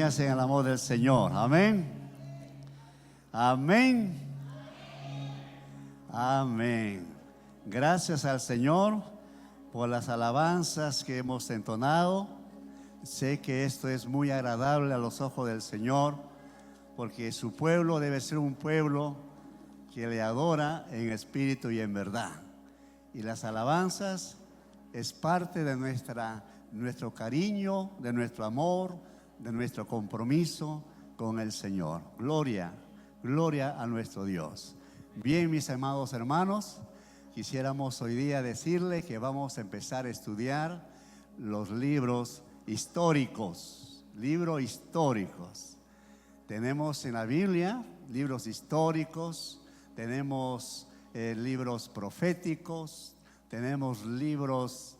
Manténganse en el amor del Señor. Amén. Amén. Amén. Gracias al Señor por las alabanzas que hemos entonado. Sé que esto es muy agradable a los ojos del Señor, porque su pueblo debe ser un pueblo que le adora en espíritu y en verdad. Y las alabanzas es parte de nuestro cariño, de nuestro amor, de nuestro compromiso con el Señor. Gloria, gloria a nuestro Dios. Bien, mis amados hermanos, quisiéramos hoy día decirle que vamos a empezar a estudiar los libros históricos. Libros históricos. Tenemos en la Biblia libros históricos, tenemos libros proféticos, tenemos libros,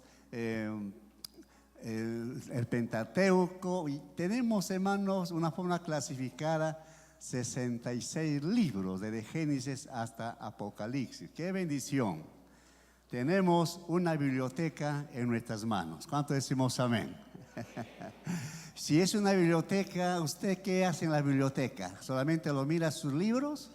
el Pentateuco, y tenemos, hermanos, una forma clasificada, 66 libros, desde Génesis hasta Apocalipsis. ¡Qué bendición! Tenemos una biblioteca en nuestras manos. ¿Cuánto decimos amén? Si es una biblioteca, ¿usted qué hace en la biblioteca? ¿Solamente lo mira sus libros?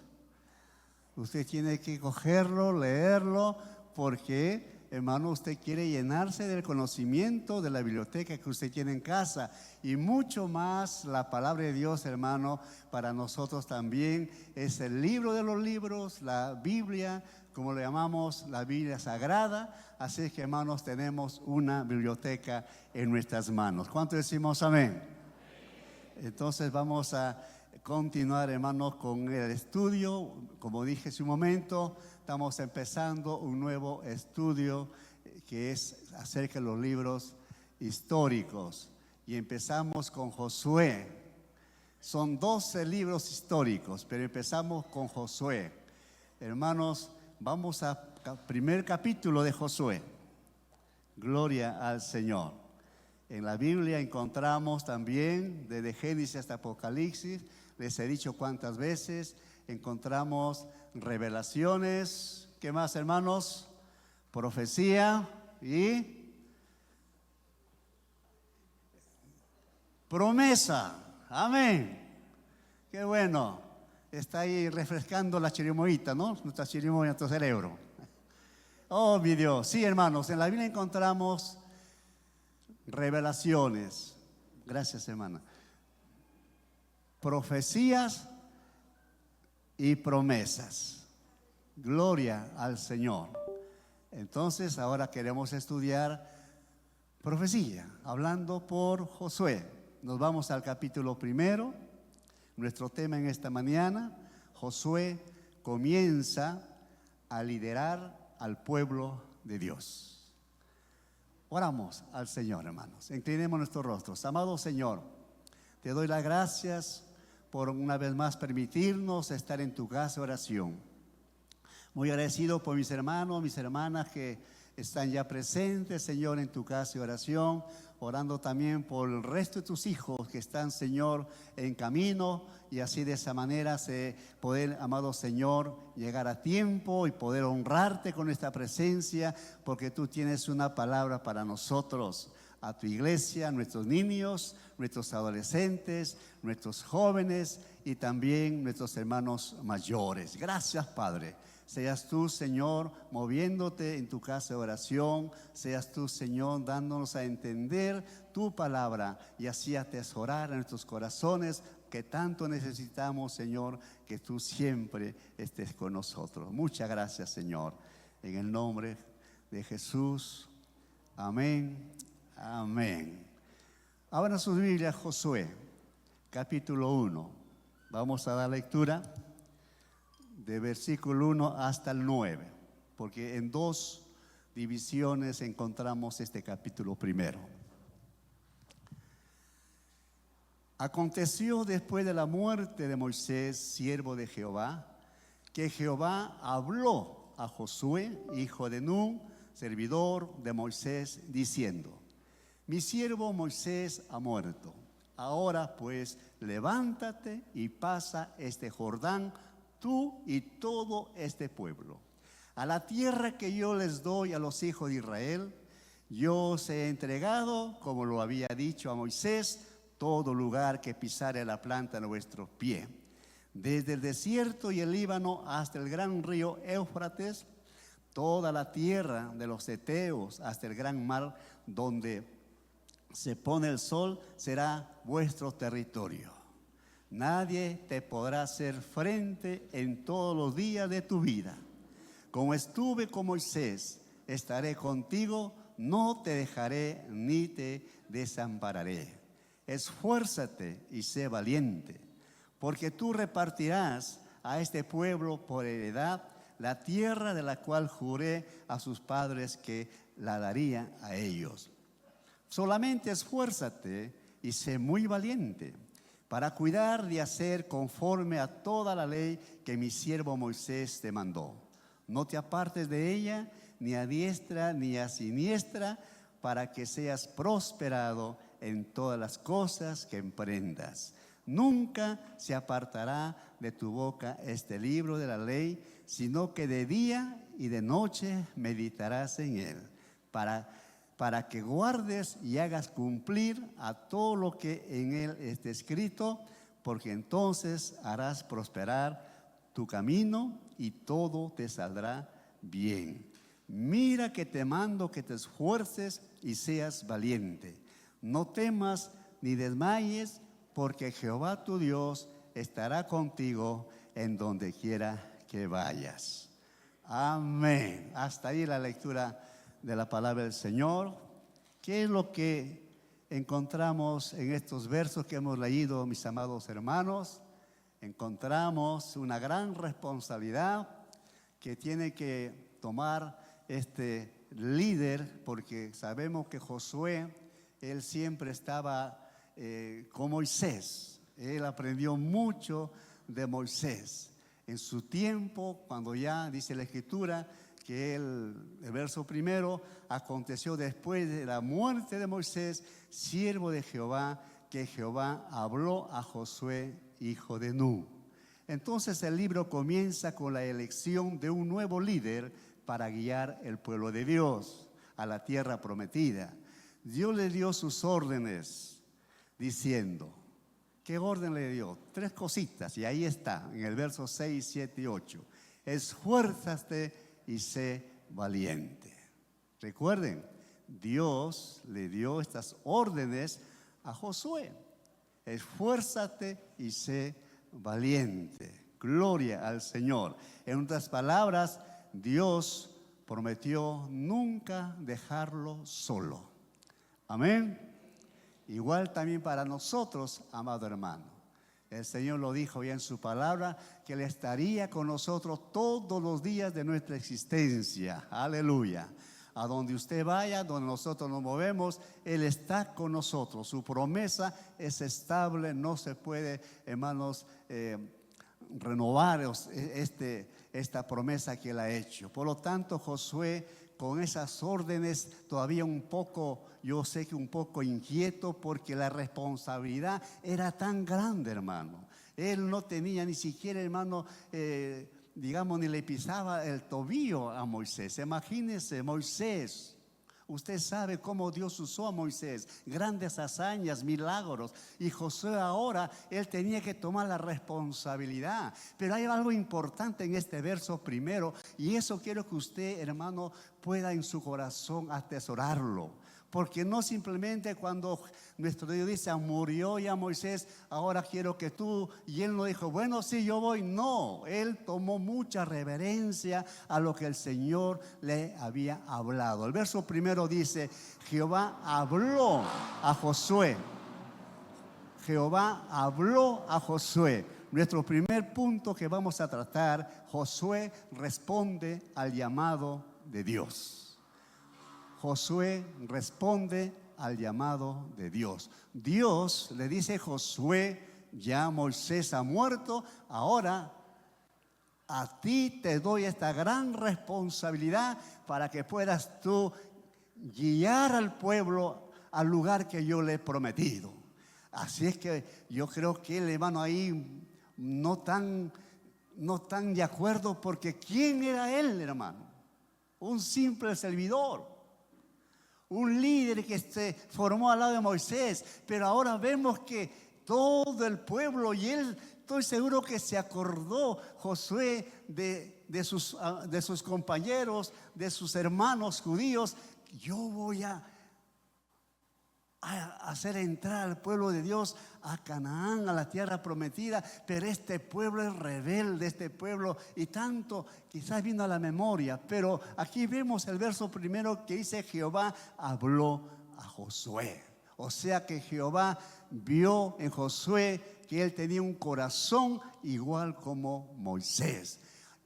Usted tiene que cogerlo, leerlo, porque, hermano, usted quiere llenarse del conocimiento de la biblioteca que usted tiene en casa. Y mucho más la palabra de Dios, hermano, para nosotros también es el libro de los libros, la Biblia, como le llamamos, la Biblia Sagrada. Así que, hermanos, tenemos una biblioteca en nuestras manos. ¿Cuánto decimos amén? Entonces vamos a continuar, hermanos, con el estudio. Como dije hace un momento, estamos empezando un nuevo estudio que es acerca de los libros históricos. Y empezamos con Josué. Son 12 libros históricos, pero empezamos con Josué. Hermanos, vamos al primer capítulo de Josué. Gloria al Señor. En la Biblia encontramos también, desde Génesis hasta Apocalipsis, les he dicho cuántas veces, encontramos revelaciones. ¿Qué más, hermanos? Profecía y promesa. Amén. Qué bueno. Está ahí refrescando la chirimoyita, ¿no? Nuestra chirimoya, nuestro cerebro. Oh, mi Dios. Sí, hermanos, en la Biblia encontramos revelaciones. Gracias, hermana. Profecías y promesas. Gloria al Señor. Entonces, ahora queremos estudiar profecía, hablando por Josué. Nos vamos al capítulo primero. Nuestro tema en esta mañana, Josué comienza a liderar al pueblo de Dios. Oramos al Señor, hermanos. Inclinemos nuestros rostros. Amado Señor, te doy las gracias por una vez más permitirnos estar en tu casa de oración. Muy agradecido por mis hermanos, mis hermanas que están ya presentes, Señor, en tu casa de oración, orando también por el resto de tus hijos que están, Señor, en camino, y así de esa manera poder, amado Señor, llegar a tiempo y poder honrarte con esta presencia, porque tú tienes una palabra para nosotros, a tu iglesia, nuestros niños, nuestros adolescentes, nuestros jóvenes y también nuestros hermanos mayores. Gracias, Padre. Seas tú, Señor, moviéndote en tu casa de oración. Seas tú, Señor, dándonos a entender tu palabra y así atesorar en nuestros corazones que tanto necesitamos, Señor, que tú siempre estés con nosotros. Muchas gracias, Señor. En el nombre de Jesús. Amén. Amén. Abran sus Biblias, Josué, capítulo 1. Vamos a dar lectura de versículo 1 hasta el 9, porque en dos divisiones encontramos este capítulo primero. Aconteció después de la muerte de Moisés, siervo de Jehová, que Jehová habló a Josué, hijo de Nun, servidor de Moisés, diciendo: mi siervo Moisés ha muerto. Ahora pues levántate y pasa este Jordán, tú y todo este pueblo, a la tierra que yo les doy a los hijos de Israel. Yo os he entregado, como lo había dicho a Moisés, todo lugar que pisare la planta de nuestro pie. Desde el desierto y el Líbano hasta el gran río Éufrates, toda la tierra de los heteos hasta el gran mar donde se pone el sol será vuestro territorio. Nadie te podrá hacer frente en todos los días de tu vida. Como estuve con Moisés, estaré contigo, no te dejaré ni te desampararé. Esfuérzate y sé valiente, porque tú repartirás a este pueblo por heredad la tierra de la cual juré a sus padres que la daría a ellos. Solamente esfuérzate y sé muy valiente para cuidar de hacer conforme a toda la ley que mi siervo Moisés te mandó. No te apartes de ella, ni a diestra ni a siniestra, para que seas prosperado en todas las cosas que emprendas. Nunca se apartará de tu boca este libro de la ley, sino que de día y de noche meditarás en él, para que guardes y hagas cumplir a todo lo que en él esté escrito, porque entonces harás prosperar tu camino y todo te saldrá bien. Mira que te mando que te esfuerces y seas valiente. No temas ni desmayes, porque Jehová tu Dios estará contigo en donde quiera que vayas. Amén. Hasta ahí la lectura de la palabra del Señor. ¿Qué es lo que encontramos en estos versos que hemos leído, mis amados hermanos? Encontramos una gran responsabilidad que tiene que tomar este líder, porque sabemos que Josué, él siempre estaba con Moisés. Él aprendió mucho de Moisés. En su tiempo, cuando ya dice la Escritura que el verso primero, aconteció después de la muerte de Moisés, siervo de Jehová, que Jehová habló a Josué, hijo de Nun. Entonces el libro comienza con la elección de un nuevo líder para guiar el pueblo de Dios a la tierra prometida. Dios le dio sus órdenes diciendo, ¿qué orden le dio? 3 cositas, y ahí está, en el verso 6, 7 y 8. Esfuérzate y sé valiente. Recuerden, Dios le dio estas órdenes a Josué. Esfuérzate y sé valiente. Gloria al Señor. En otras palabras, Dios prometió nunca dejarlo solo. Amén. Igual también para nosotros, amado hermano. El Señor lo dijo ya en su palabra, que Él estaría con nosotros todos los días de nuestra existencia. Aleluya. A donde usted vaya, donde nosotros nos movemos, Él está con nosotros. Su promesa es estable, no se puede, hermanos, renovar esta promesa que Él ha hecho. Por lo tanto, Josué, con esas órdenes, todavía un poco, yo sé que un poco inquieto, porque la responsabilidad era tan grande, hermano. Él no tenía ni siquiera, hermano, digamos, ni le pisaba el tobillo a Moisés. Imagínense, Moisés. Usted sabe cómo Dios usó a Moisés, grandes hazañas, milagros. Y Josué ahora, él tenía que tomar la responsabilidad. Pero hay algo importante en este verso primero, y eso quiero que usted, hermano, pueda en su corazón atesorarlo. Porque no simplemente cuando nuestro Dios dice, murió ya Moisés, ahora quiero que tú, y él no dijo, bueno, sí, yo voy. No, él tomó mucha reverencia a lo que el Señor le había hablado. El verso primero dice, Jehová habló a Josué. Jehová habló a Josué. Nuestro primer punto que vamos a tratar, Josué responde al llamado de Dios. Josué responde al llamado de Dios. Dios le dice a Josué, ya Moisés ha muerto, ahora a ti te doy esta gran responsabilidad para que puedas tú guiar al pueblo al lugar que yo le he prometido. Así es que yo creo que el hermano ahí no tan de acuerdo, porque ¿quién era él, hermano? Un simple servidor. un líder que se formó al lado de Moisés, pero ahora vemos que todo el pueblo, y él, estoy seguro que se acordó Josué de sus compañeros, de sus hermanos judíos. Yo voy a hacer entrar al pueblo de Dios a Canaán, a la tierra prometida, pero este pueblo es rebelde, este pueblo, y tanto quizás vino a la memoria. Pero aquí vemos el verso primero que dice: Jehová habló a Josué. O sea que Jehová vio en Josué que él tenía un corazón igual como Moisés.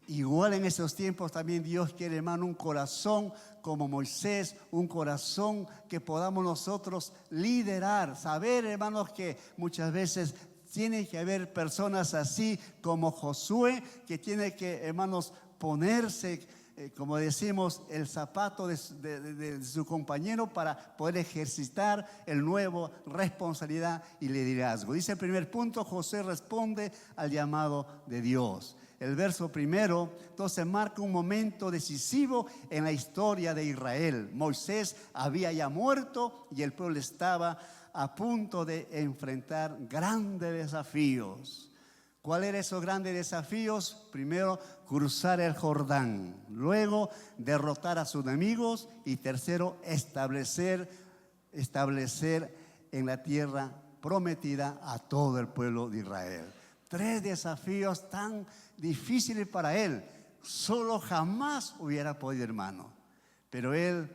Igual en esos tiempos también Dios quiere, hermano, un corazón como Moisés, un corazón que podamos nosotros liderar. Saber, hermanos, que muchas veces tiene que haber personas así como Josué, que tiene que, hermanos, ponerse, como decimos, el zapato de su compañero para poder ejercitar el nuevo responsabilidad y liderazgo. Dice el primer punto: José responde al llamado de Dios. El verso primero entonces marca un momento decisivo en la historia de Israel. Moisés había ya muerto y el pueblo estaba a punto de enfrentar grandes desafíos. ¿Cuáles eran esos grandes desafíos? Primero, cruzar el Jordán. Luego, derrotar a sus enemigos. Y tercero, establecer en la tierra prometida a todo el pueblo de Israel. 3 desafíos tan difíciles para él. Solo jamás hubiera podido, hermano. Pero él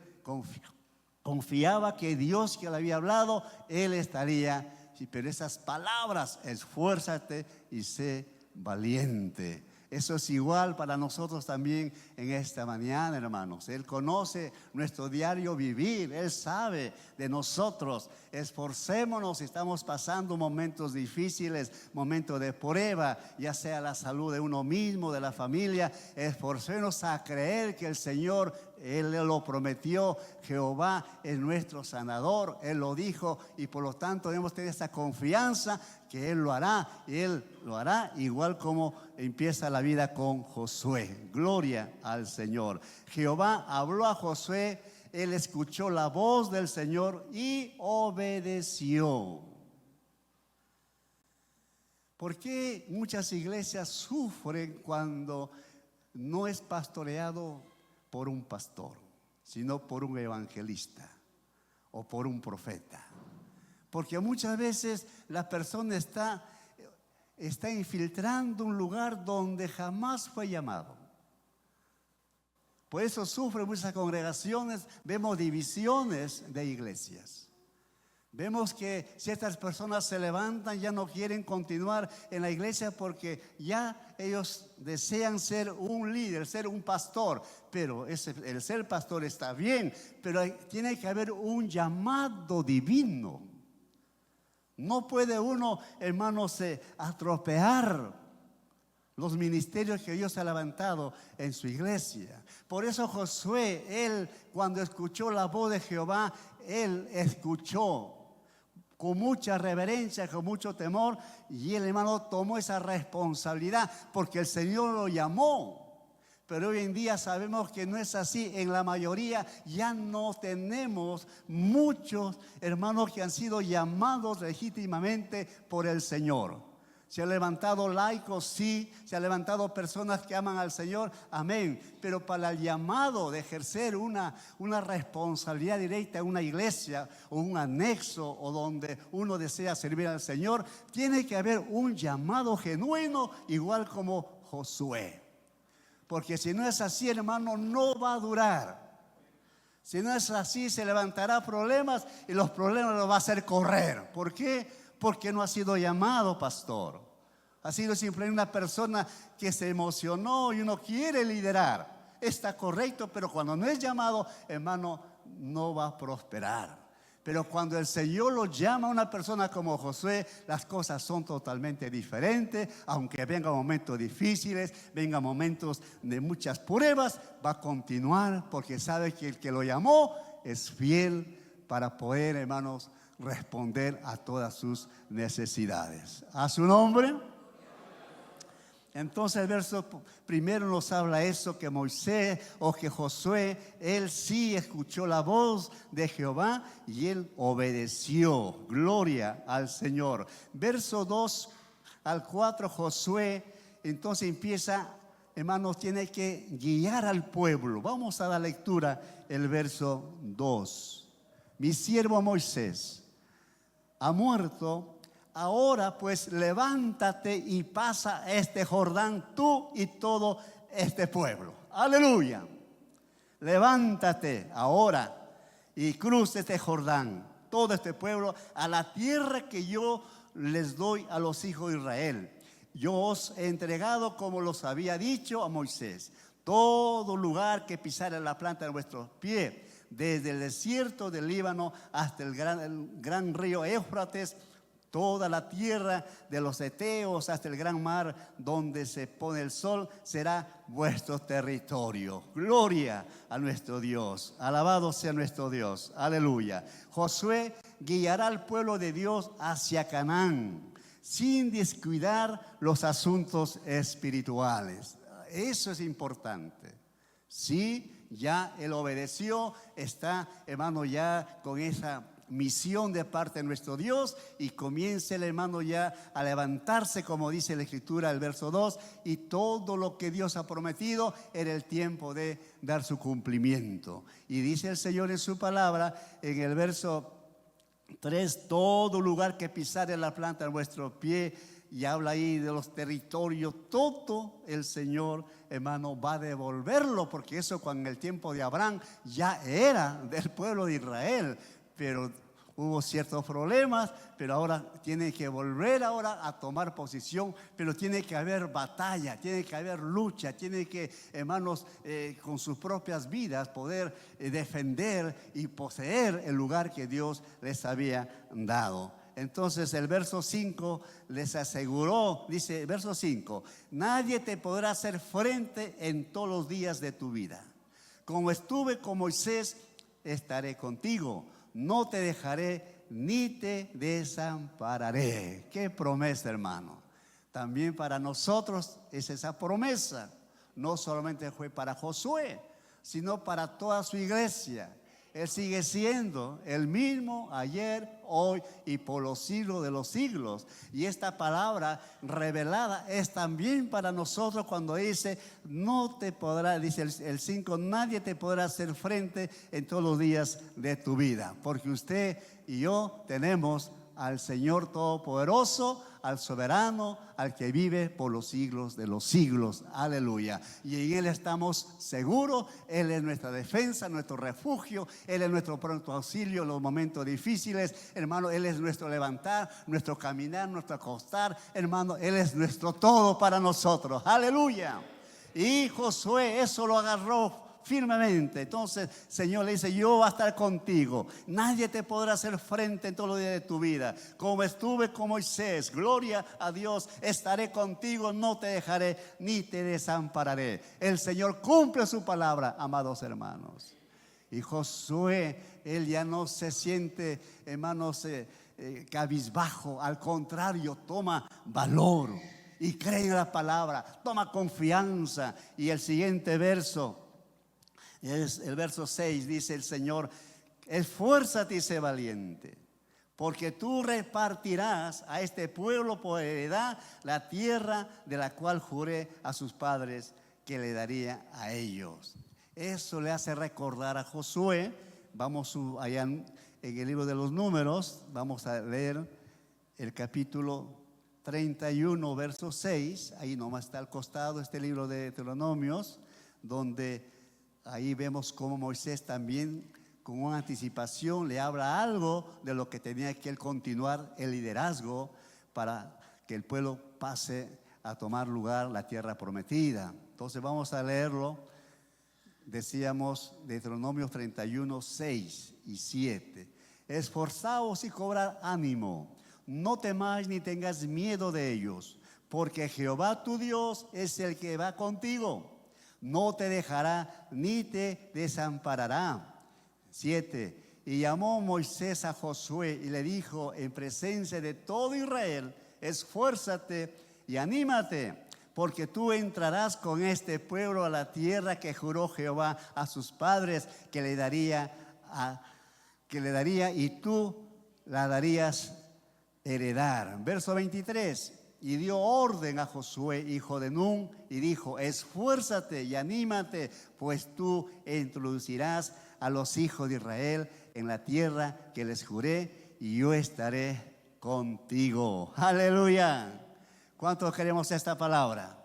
confiaba que Dios que le había hablado, él estaría. Pero esas palabras: esfuérzate y sé valiente. Eso es igual para nosotros también en esta mañana, hermanos. Él conoce nuestro diario vivir. Él sabe de nosotros. Esforcémonos si estamos pasando momentos difíciles, momentos de prueba, ya sea la salud de uno mismo, de la familia. Esforcémonos a creer que el Señor, Él lo prometió. Jehová es nuestro sanador. Él lo dijo, y por lo tanto debemos tener esa confianza que Él lo hará. Y Él lo hará igual como empieza la vida con Josué. Gloria al Señor. Jehová habló a Josué. Él escuchó la voz del Señor y obedeció. ¿Por qué muchas iglesias sufren cuando no es pastoreado por un pastor, sino por un evangelista o por un profeta? Porque muchas veces la persona está infiltrando un lugar donde jamás fue llamado. Por eso sufren muchas congregaciones. Vemos divisiones de iglesias. Vemos que ciertas personas se levantan, ya no quieren continuar en la iglesia porque ya ellos desean ser un líder, ser un pastor. Pero el ser pastor está bien, pero tiene que haber un llamado divino. No puede uno, hermanos, atropellar los ministerios que Dios ha levantado en su iglesia. Por eso Josué, él cuando escuchó la voz de Jehová, él escuchó con mucha reverencia, con mucho temor, y el hermano tomó esa responsabilidad porque el Señor lo llamó. Pero hoy en día sabemos que no es así. En la mayoría ya no tenemos muchos hermanos que han sido llamados legítimamente por el Señor. Se han levantado laicos, sí, se han levantado personas que aman al Señor, amén. Pero para el llamado de ejercer una responsabilidad directa en una iglesia o un anexo o donde uno desea servir al Señor, tiene que haber un llamado genuino, igual como Josué. Porque si no es así, hermano, no va a durar. Si no es así, se levantará problemas y los problemas los va a hacer correr. ¿Por qué? Porque no ha sido llamado pastor. Ha sido simplemente una persona que se emocionó y uno quiere liderar. Está correcto, pero cuando no es llamado, hermano, no va a prosperar. Pero cuando el Señor lo llama a una persona como Josué, las cosas son totalmente diferentes. Aunque vengan momentos difíciles, vengan momentos de muchas pruebas, va a continuar porque sabe que el que lo llamó es fiel para poder, hermanos, responder a todas sus necesidades. A su nombre. Entonces el verso primero nos habla eso, que Moisés o que Josué, él sí escuchó la voz de Jehová y él obedeció. Gloria al Señor. Verso 2 al 4, Josué entonces empieza, hermanos, tiene que guiar al pueblo. Vamos a la lectura, el verso 2. Mi siervo Moisés ha muerto. Ahora pues levántate y pasa este Jordán, tú y todo este pueblo. Aleluya. Levántate ahora y cruza este Jordán, todo este pueblo, a la tierra que yo les doy a los hijos de Israel. Yo os he entregado, como los había dicho a Moisés, todo lugar que pisare la planta de vuestros pies, desde el desierto del Líbano hasta el gran río Éufrates, toda la tierra de los heteos hasta el gran mar donde se pone el sol será vuestro territorio. Gloria a nuestro Dios. Alabado sea nuestro Dios. Aleluya. Josué guiará al pueblo de Dios hacia Canaán, sin descuidar los asuntos espirituales. Eso es importante. Sí, ya él obedeció, está, hermano, ya con esa misión de parte de nuestro Dios, y comienza el hermano ya a levantarse, como dice la Escritura, el verso 2, y todo lo que Dios ha prometido era el tiempo de dar su cumplimiento. Y dice el Señor en su palabra, en el verso 3, todo lugar que pisare la planta de vuestro pie, y habla ahí de los territorios, todo el Señor, hermano, va a devolverlo, porque eso cuando en el tiempo de Abraham ya era del pueblo de Israel, pero hubo ciertos problemas, pero ahora tiene que volver ahora a tomar posición, pero tiene que haber batalla, tiene que haber lucha, tiene que, hermanos, con sus propias vidas poder defender y poseer el lugar que Dios les había dado. Entonces el verso 5 les aseguró, dice verso 5, nadie te podrá hacer frente en todos los días de tu vida. Como estuve con Moisés, estaré contigo. No te dejaré ni te desampararé. Qué promesa, hermano. También para nosotros es esa promesa. No solamente fue para Josué, sino para toda su iglesia. Él sigue siendo el mismo ayer, hoy y por los siglos de los siglos. Y esta palabra revelada es también para nosotros cuando dice, no te podrá, dice el 5, nadie te podrá hacer frente en todos los días de tu vida. Porque usted y yo tenemos al Señor Todopoderoso, al soberano, al que vive por los siglos de los siglos. Aleluya. Y en Él estamos seguros. Él es nuestra defensa, nuestro refugio. Él es nuestro pronto auxilio en los momentos difíciles. Hermano, Él es nuestro levantar, nuestro caminar, nuestro acostar. Hermano, Él es nuestro todo para nosotros. Aleluya. Y Josué eso lo agarró firmemente. Entonces Señor le dice, yo voy a estar contigo, nadie te podrá hacer frente en todos los días de tu vida. Como estuve con Moisés, gloria a Dios, estaré contigo, no te dejaré ni te desampararé. El Señor cumple su palabra, amados hermanos. Y Josué, él ya no se siente, hermanos, cabizbajo, al contrario, toma valor y cree en la palabra, toma confianza. Y el siguiente verso, es el verso 6, dice el Señor, esfuérzate y sé valiente, porque tú repartirás a este pueblo por heredad la tierra de la cual juré a sus padres que le daría a ellos. Eso le hace recordar a Josué. Vamos allá en el libro de los Números, vamos a leer el capítulo 31, verso 6. Ahí nomás está al costado este libro de Deuteronomios, donde ahí vemos cómo Moisés también con una anticipación le habla algo de lo que tenía que él continuar el liderazgo para que el pueblo pase a tomar lugar la tierra prometida. Entonces vamos a leerlo. Decíamos Deuteronomios 31, 6 y 7. Esforzaos y cobrad ánimo, no temáis ni tengas miedo de ellos, porque Jehová tu Dios es el que va contigo. No te dejará ni te desamparará. 7. Y llamó Moisés a Josué y le dijo en presencia de todo Israel, esfuérzate y anímate, porque tú entrarás con este pueblo a la tierra que juró Jehová a sus padres que le daría y tú la darías heredar. Verso 23. Y dio orden a Josué, hijo de Nun, y dijo: esfuérzate y anímate, pues tú introducirás a los hijos de Israel en la tierra que les juré, y yo estaré contigo. Aleluya. ¿Cuántos queremos esta palabra?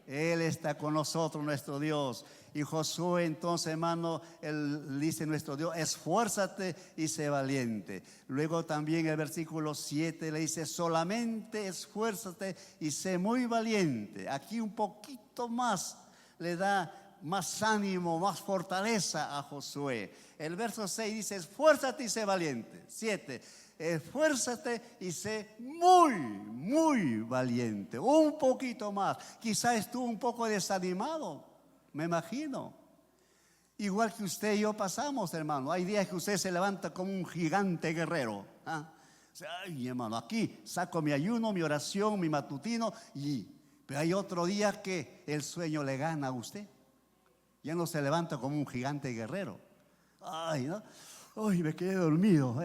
Él está con nosotros, nuestro Dios. Y Josué, entonces, hermano, él dice, nuestro Dios, esfuérzate y sé valiente. Luego también el versículo 7 le dice: solamente esfuérzate y sé muy valiente. Aquí un poquito más le da más ánimo, más fortaleza a Josué. El verso 6 dice: esfuérzate y sé valiente. 7, esfuérzate y sé muy, muy valiente. Un poquito más. Quizás estuvo un poco desanimado, me imagino. Igual que usted y yo pasamos, hermano. Hay días que usted se levanta como un gigante guerrero. Ay, hermano, aquí saco mi ayuno, mi oración, mi matutino. Pero hay otro día que el sueño le gana a usted. Ya no se levanta como un gigante guerrero. Ay, ¿no? Ay, me quedé dormido.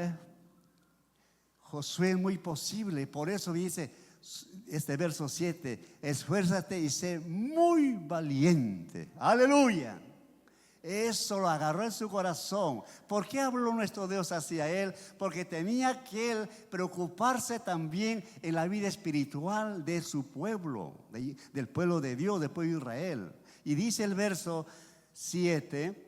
Josué es muy posible. Por eso dice este verso 7: esfuérzate y sé muy valiente. Aleluya. Eso lo agarró en su corazón. ¿Por qué habló nuestro Dios hacia él? Porque tenía que él preocuparse también en la vida espiritual de su pueblo, del pueblo de Dios, del pueblo de Israel. Y dice el verso 7: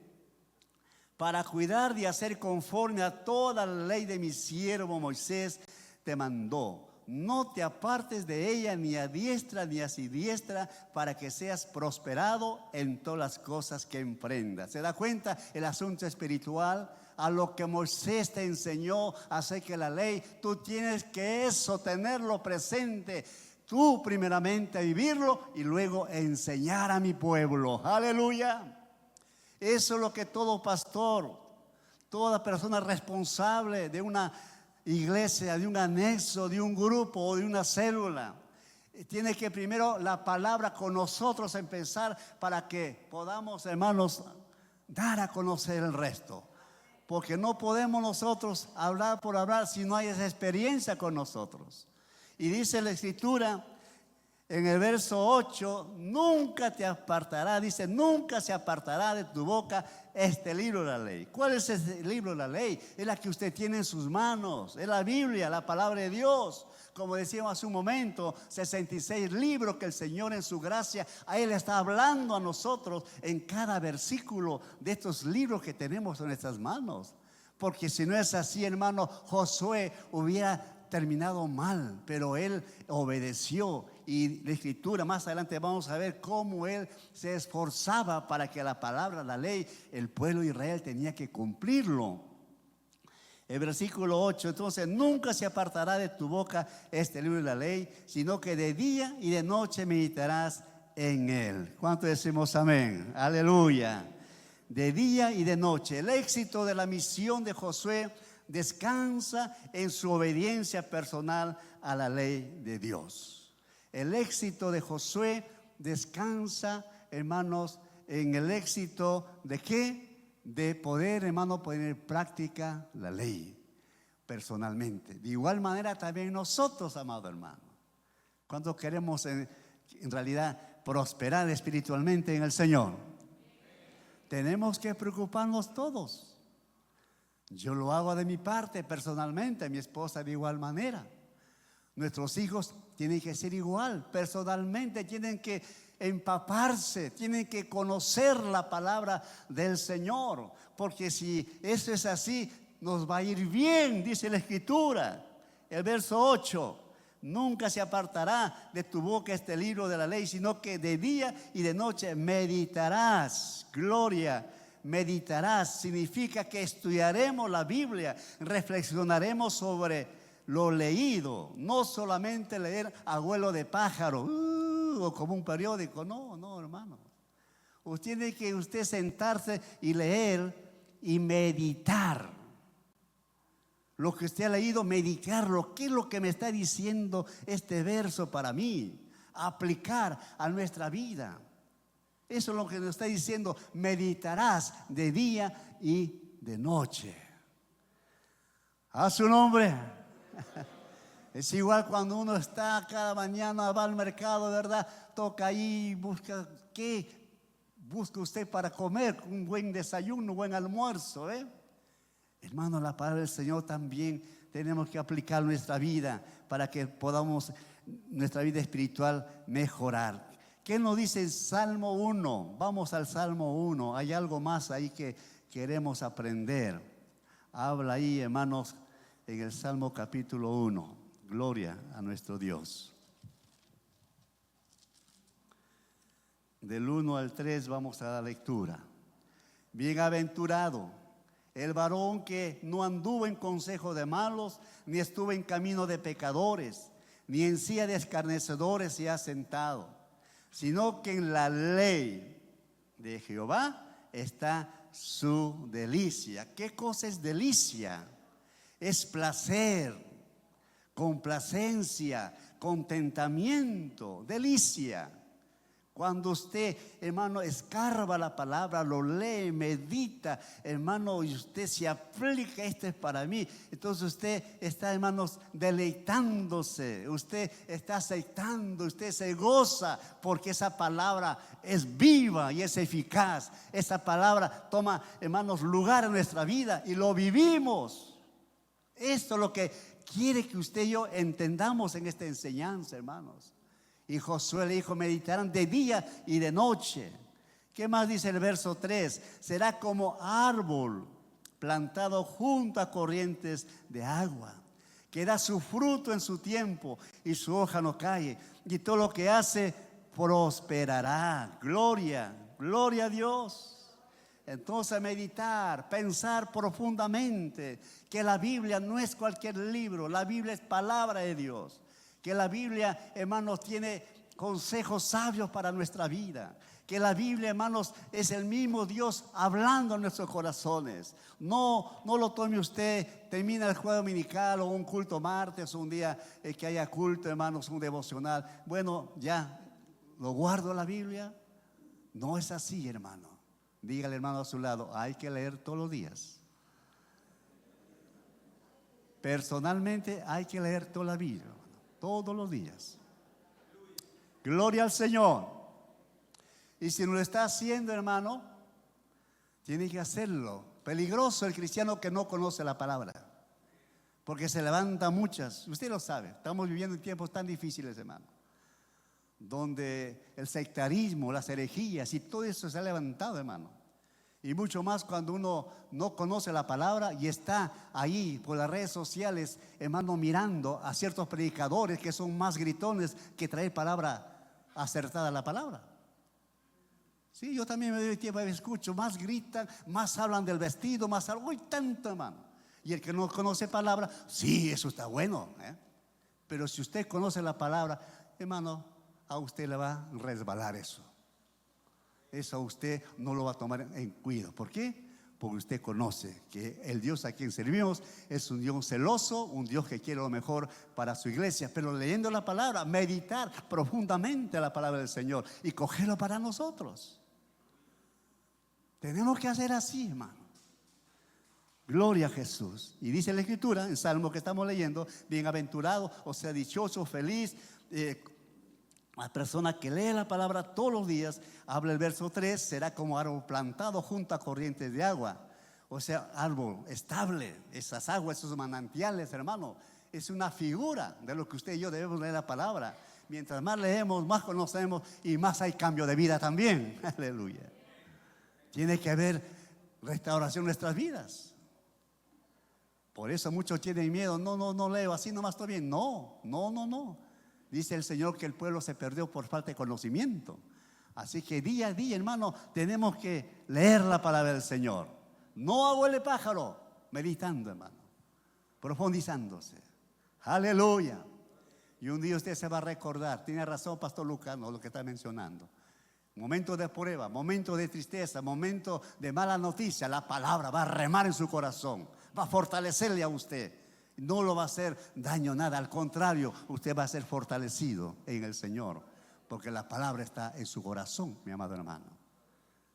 para cuidar de hacer conforme a toda la ley de mi siervo Moisés te mandó. No te apartes de ella ni a diestra ni a siniestra, para que seas prosperado en todas las cosas que emprendas. ¿Se da cuenta el asunto espiritual? A lo que Moisés te enseñó acerca de la ley, tú tienes que eso, tenerlo presente. Tú primeramente vivirlo y luego enseñar a mi pueblo. Aleluya. Eso es lo que todo pastor, toda persona responsable de una iglesia, de un anexo, de un grupo o de una célula, tiene que primero la palabra con nosotros empezar, para que podamos, hermanos, dar a conocer el resto. Porque no podemos nosotros hablar por hablar si no hay esa experiencia con nosotros. Y dice la Escritura en el verso 8: nunca te apartará, dice, nunca se apartará de tu boca este libro de la ley. ¿Cuál es ese libro de la ley? Es la que usted tiene en sus manos, es la Biblia, la palabra de Dios. Como decíamos hace un momento, 66 libros que el Señor en su gracia, a Él está hablando a nosotros en cada versículo de estos libros que tenemos en nuestras manos. Porque si no es así, hermano, Josué hubiera terminado mal, pero él obedeció. Y la Escritura, más adelante vamos a ver cómo él se esforzaba para que la palabra, la ley, el pueblo de Israel tenía que cumplirlo. El versículo 8: entonces nunca se apartará de tu boca este libro de la ley, sino que de día y de noche meditarás en él. ¿Cuánto decimos amén? Aleluya. De día y de noche. El éxito de la misión de Josué descansa en su obediencia personal a la ley de Dios. El éxito de Josué descansa, hermanos, en el éxito de ¿qué? De poder, hermano, poner en práctica la ley personalmente. De igual manera también nosotros, amado hermano, cuando queremos en realidad prosperar espiritualmente en el Señor, tenemos que preocuparnos todos. Yo lo hago de mi parte personalmente, mi esposa de igual manera. Nuestros hijos tienen que ser igual, personalmente tienen que empaparse, tienen que conocer la palabra del Señor, porque si eso es así, nos va a ir bien, dice la Escritura. El verso 8: nunca se apartará de tu boca este libro de la ley, sino que de día y de noche meditarás. Gloria. Meditarás significa que estudiaremos la Biblia, reflexionaremos sobre lo leído, no solamente leer a vuelo de pájaro o como un periódico. No, hermano. Tiene que usted sentarse y leer y meditar lo que usted ha leído, meditarlo. ¿Qué es lo que me está diciendo este verso para mí? aplicar a nuestra vida. Eso es lo que nos está diciendo: meditarás de día y de noche. A su nombre. Es igual cuando uno está cada mañana, va al mercado, ¿verdad? Toca ahí, busca, ¿qué busca usted para comer? Un buen desayuno, un buen almuerzo, ¿eh? Hermano, la palabra del Señor también tenemos que aplicar en nuestra vida para que podamos, nuestra vida espiritual, mejorar. ¿Qué nos dice el Salmo 1? Vamos al Salmo 1. Hay algo más ahí que queremos aprender. Habla ahí, hermanos, en el Salmo capítulo 1. Gloria a nuestro Dios. Del 1 al 3 vamos a la lectura. Bienaventurado el varón que no anduvo en consejo de malos, ni estuvo en camino de pecadores, ni en silla de escarnecedores se ha sentado, sino que en la ley de Jehová está su delicia. ¿Qué cosa es delicia? Es placer, complacencia, contentamiento, delicia. Cuando usted, hermano, escarba la palabra, lo lee, medita, hermano, y usted se aplica: esto es para mí. Entonces usted está, hermanos, deleitándose, usted está aceptando, usted se goza, porque esa palabra es viva y es eficaz. Esa palabra toma, hermanos, lugar en nuestra vida y lo vivimos. Esto es lo que quiere que usted y yo entendamos en esta enseñanza, hermanos. Y Josué le dijo: meditarán de día y de noche. ¿Qué más dice el verso 3? Será como árbol plantado junto a corrientes de agua, que da su fruto en su tiempo y su hoja no cae, y todo lo que hace prosperará. Gloria, gloria a Dios. Entonces, meditar, pensar profundamente que la Biblia no es cualquier libro, la Biblia es palabra de Dios. Que la Biblia, hermanos, tiene consejos sabios para nuestra vida. Que la Biblia, hermanos, es el mismo Dios hablando en nuestros corazones. No lo tome usted, termina el jueves dominical o un culto martes o un día que haya culto, hermanos, un devocional. Bueno, ya, ¿lo guardo la Biblia? No es así, hermano. Dígale, hermano, a su lado: hay que leer todos los días. Personalmente hay que leer toda la Biblia, todos los días. Gloria al Señor. Y si no lo está haciendo, hermano, tiene que hacerlo. Peligroso el cristiano que no conoce la palabra, porque se levantan muchas. Usted lo sabe, estamos viviendo en tiempos tan difíciles, hermano, donde el sectarismo, las herejías y todo eso se ha levantado, hermano. Y mucho más cuando uno no conoce la palabra y está ahí por las redes sociales, hermano, mirando a ciertos predicadores que son más gritones que traer palabra acertada a la palabra. Sí, yo también me doy tiempo y escucho: más gritan, más hablan del vestido, más hablan, uy, tanto, hermano. Y el que no conoce palabra, sí, eso está bueno, ¿eh? Pero si usted conoce la palabra, hermano, a usted le va a resbalar eso. Eso usted no lo va a tomar en cuidado. ¿Por qué? Porque usted conoce que el Dios a quien servimos es un Dios celoso, un Dios que quiere lo mejor para su iglesia. Pero leyendo la palabra, meditar profundamente la palabra del Señor y cogerlo para nosotros. Tenemos que hacer así, hermano. Gloria a Jesús. Y dice la Escritura, en Salmo que estamos leyendo: bienaventurado, o sea, dichoso, feliz, la persona que lee la palabra todos los días. Habla el verso 3: será como árbol plantado junto a corrientes de agua. O sea, árbol estable. Esas aguas, esos manantiales, hermano, es una figura de lo que usted y yo debemos leer la palabra. Mientras más leemos, más conocemos y más hay cambio de vida también. Aleluya. Tiene que haber restauración en nuestras vidas. Por eso muchos tienen miedo: no leo, así nomás estoy bien. No. Dice el Señor que el pueblo se perdió por falta de conocimiento. Así que día a día, hermano, tenemos que leer la palabra del Señor. No a vuelo de pájaro, meditando, hermano, profundizándose. Aleluya. Y un día usted se va a recordar. Tiene razón, Pastor Lucas, no, lo que está mencionando. Momento de prueba, momento de tristeza, momento de mala noticia, la palabra va a remar en su corazón, va a fortalecerle a usted. No lo va a hacer daño nada, al contrario, usted va a ser fortalecido en el Señor. porque la palabra está en su corazón, mi amado hermano.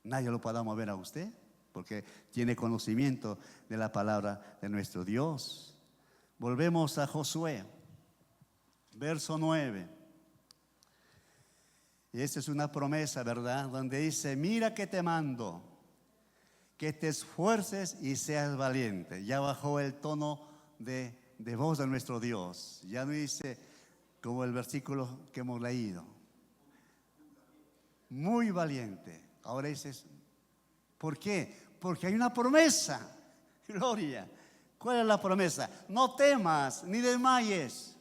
Nadie lo puede mover a usted, porque tiene conocimiento de la palabra de nuestro Dios. Volvemos a Josué, verso 9. Y esta es una promesa, ¿verdad? Donde dice: mira que te mando, que te esfuerces y seas valiente. Ya bajó el tono de voz de nuestro Dios. Ya no dice como el versículo que hemos leído. Muy valiente. Ahora dices, ¿por qué? Porque hay una promesa. Gloria. ¿Cuál es la promesa? No temas ni desmayes,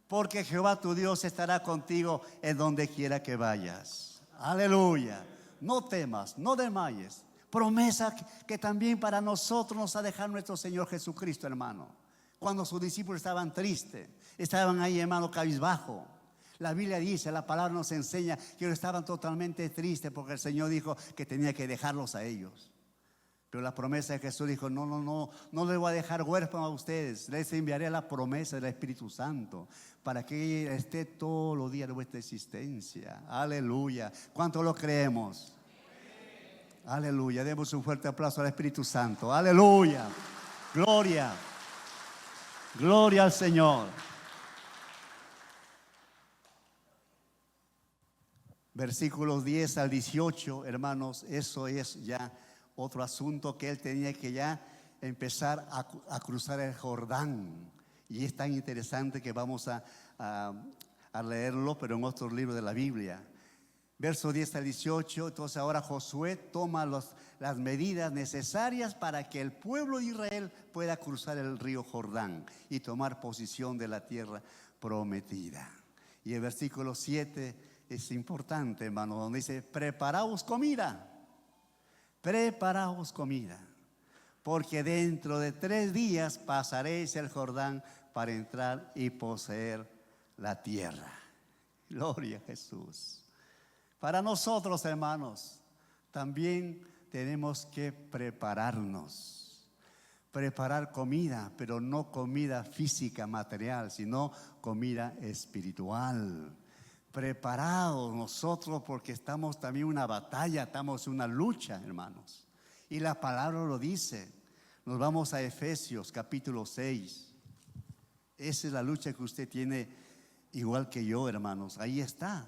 porque Jehová tu Dios estará contigo en donde quiera que vayas. Aleluya. No temas, no desmayes. Promesa que también para nosotros nos ha dejado nuestro Señor Jesucristo, hermano. Cuando sus discípulos estaban tristes, estaban ahí, hermano, cabizbajo. La Biblia dice, la palabra nos enseña que ellos estaban totalmente tristes porque el Señor dijo que tenía que dejarlos a ellos. Pero la promesa de Jesús dijo: no les voy a dejar huérfanos a ustedes, les enviaré la promesa del Espíritu Santo para que esté todos los días de vuestra existencia. Aleluya. ¿Cuánto lo creemos? Aleluya. Demos un fuerte aplauso al Espíritu Santo. Aleluya. Gloria. Gloria al Señor. Versículos 10 al 18, hermanos, eso es ya otro asunto que él tenía que ya empezar a cruzar el Jordán. Y es tan interesante que vamos a leerlo, pero en otro libro de la Biblia. Verso 10 al 18, entonces ahora Josué toma las medidas necesarias para que el pueblo de Israel pueda cruzar el río Jordán y tomar posesión de la tierra prometida. Y el versículo 7 es importante, hermano, donde dice: preparaos comida, porque dentro de 3 días pasaréis el Jordán para entrar y poseer la tierra. Gloria a Jesús. Para nosotros, hermanos, también tenemos que prepararnos. Preparar comida, pero no comida física, material, sino comida espiritual. Preparados nosotros, porque estamos también en una batalla, estamos en una lucha, hermanos. Y la palabra lo dice. Nos vamos a Efesios capítulo 6. Esa es la lucha que usted tiene, igual que yo, hermanos. Ahí está.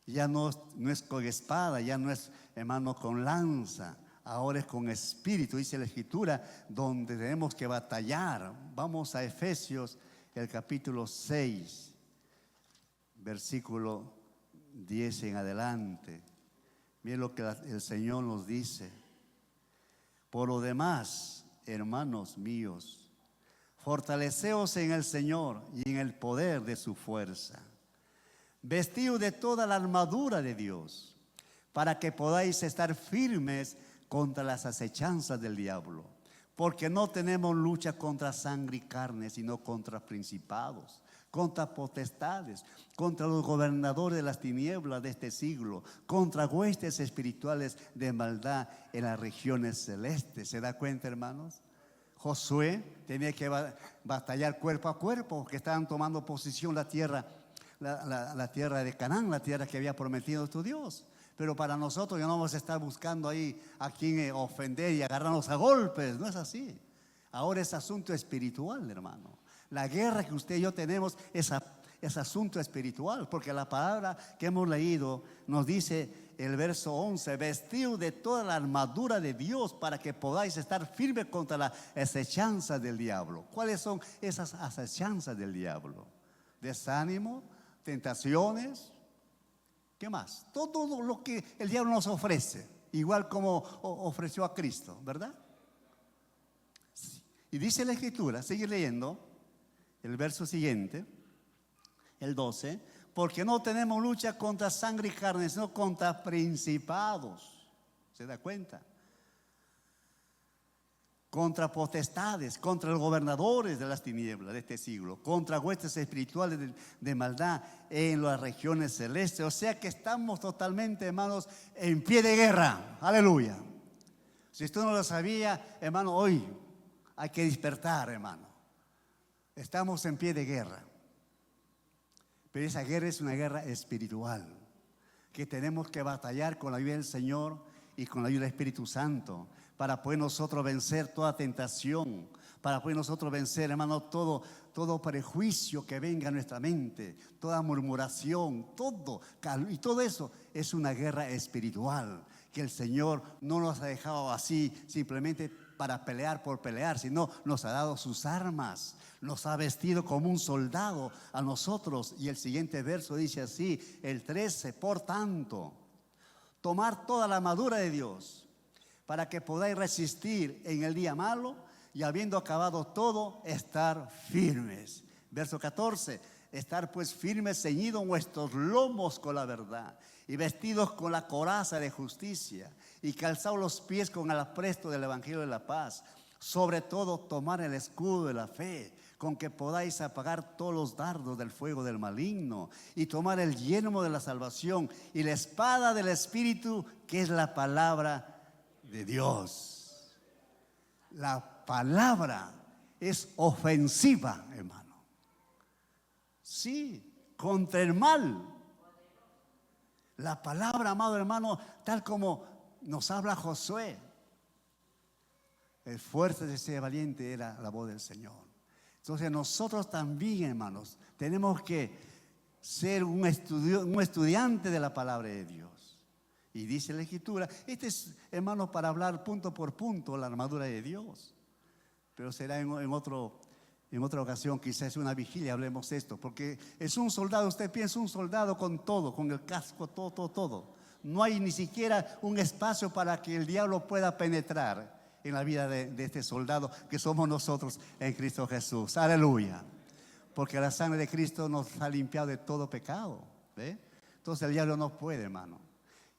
Ya no es con espada, ya no es, hermano, con lanza. Ahora es con espíritu, dice la Escritura, donde tenemos que batallar. Vamos a Efesios, el capítulo 6, versículo 10 en adelante. Miren lo que el Señor nos dice: por lo demás, hermanos míos, fortaleceos en el Señor y en el poder de su fuerza. Vestidos de toda la armadura de Dios, para que podáis estar firmes contra las acechanzas del diablo. Porque no tenemos lucha contra sangre y carne, sino contra principados, contra potestades, contra los gobernadores de las tinieblas de este siglo, contra huestes espirituales de maldad en las regiones celestes. ¿Se da cuenta, hermanos? Josué tenía que batallar cuerpo a cuerpo, porque estaban tomando posición la tierra de Canaán, la tierra que había prometido tu Dios. Pero para nosotros ya no vamos a estar buscando ahí a quien ofender y agarrarnos a golpes. No es así. Ahora es asunto espiritual, hermano. La guerra que usted y yo tenemos es asunto espiritual, porque la palabra que hemos leído nos dice, el verso 11: vestido de toda la armadura de Dios para que podáis estar firmes contra las acechanzas del diablo. ¿Cuáles son esas acechanzas del diablo? Desánimo, tentaciones, ¿qué más? Todo lo que el diablo nos ofrece, igual como ofreció a Cristo, ¿verdad? Y dice la Escritura, sigue leyendo el verso siguiente, el 12: porque no tenemos lucha contra sangre y carne, sino contra principados. ¿Se da cuenta? Contra potestades, contra los gobernadores de las tinieblas de este siglo, contra huestes espirituales de maldad en las regiones celestes. O sea que estamos totalmente, hermanos, en pie de guerra. Aleluya. Si usted no lo sabía, hermano, hoy hay que despertar, hermano. Estamos en pie de guerra. Pero esa guerra es una guerra espiritual, que tenemos que batallar con la ayuda del Señor y con la ayuda del Espíritu Santo, para poder nosotros vencer toda tentación, para poder nosotros vencer, hermano, todo prejuicio que venga a nuestra mente, toda murmuración, y todo eso es una guerra espiritual, que el Señor no nos ha dejado así simplemente para pelear por pelear, sino nos ha dado sus armas, nos ha vestido como un soldado a nosotros. Y el siguiente verso dice así, el 13, por tanto, tomar toda la armadura de Dios, para que podáis resistir en el día malo, y habiendo acabado todo, estar firmes. Verso 14, estar pues firmes, ceñidos vuestros lomos con la verdad, y vestidos con la coraza de justicia, y calzados los pies con el apresto del evangelio de la paz. Sobre todo, tomar el escudo de la fe, con que podáis apagar todos los dardos del fuego del maligno, y tomar el yelmo de la salvación y la espada del Espíritu, que es la palabra de Dios. La palabra es ofensiva, hermano. Sí, contra el mal. La palabra, amado hermano, tal como nos habla Josué, el fuerte de ser valiente era la voz del Señor. Entonces nosotros también, hermanos, tenemos que ser un estudiante de la palabra de Dios. Y dice la Escritura, este es, hermanos, para hablar punto por punto la armadura de Dios. Pero será en otra ocasión, quizás una vigilia, hablemos esto. Porque es un soldado, usted piensa un soldado con todo, con el casco, todo. No hay ni siquiera un espacio para que el diablo pueda penetrar en la vida de este soldado que somos nosotros en Cristo Jesús. Aleluya. Porque la sangre de Cristo nos ha limpiado de todo pecado. ¿Ve? Entonces el diablo no puede, hermano.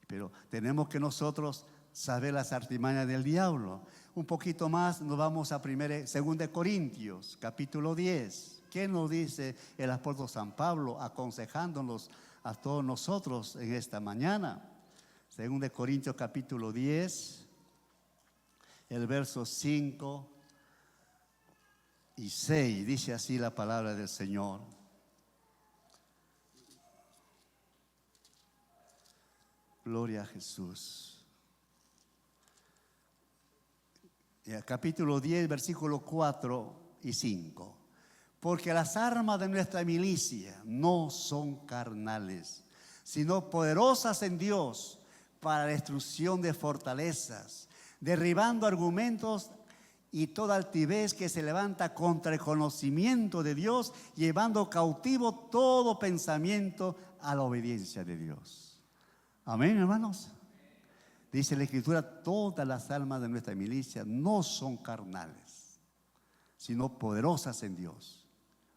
Pero tenemos que nosotros saber las artimañas del diablo. Un poquito más nos vamos a 2 Corintios, capítulo 10. ¿Qué nos dice el apóstol San Pablo aconsejándonos a todos nosotros en esta mañana? 2 Corintios, capítulo 10, el verso 5 y 6. Dice así la palabra del Señor. Gloria a Jesús. Capítulo 10, versículo 4 y 5. Porque las armas de nuestra milicia no son carnales, sino poderosas en Dios para la destrucción de fortalezas, derribando argumentos y toda altivez que se levanta contra el conocimiento de Dios, llevando cautivo todo pensamiento a la obediencia de Dios. Amén, hermanos. Dice la Escritura, todas las almas de nuestra milicia no son carnales, sino poderosas en Dios.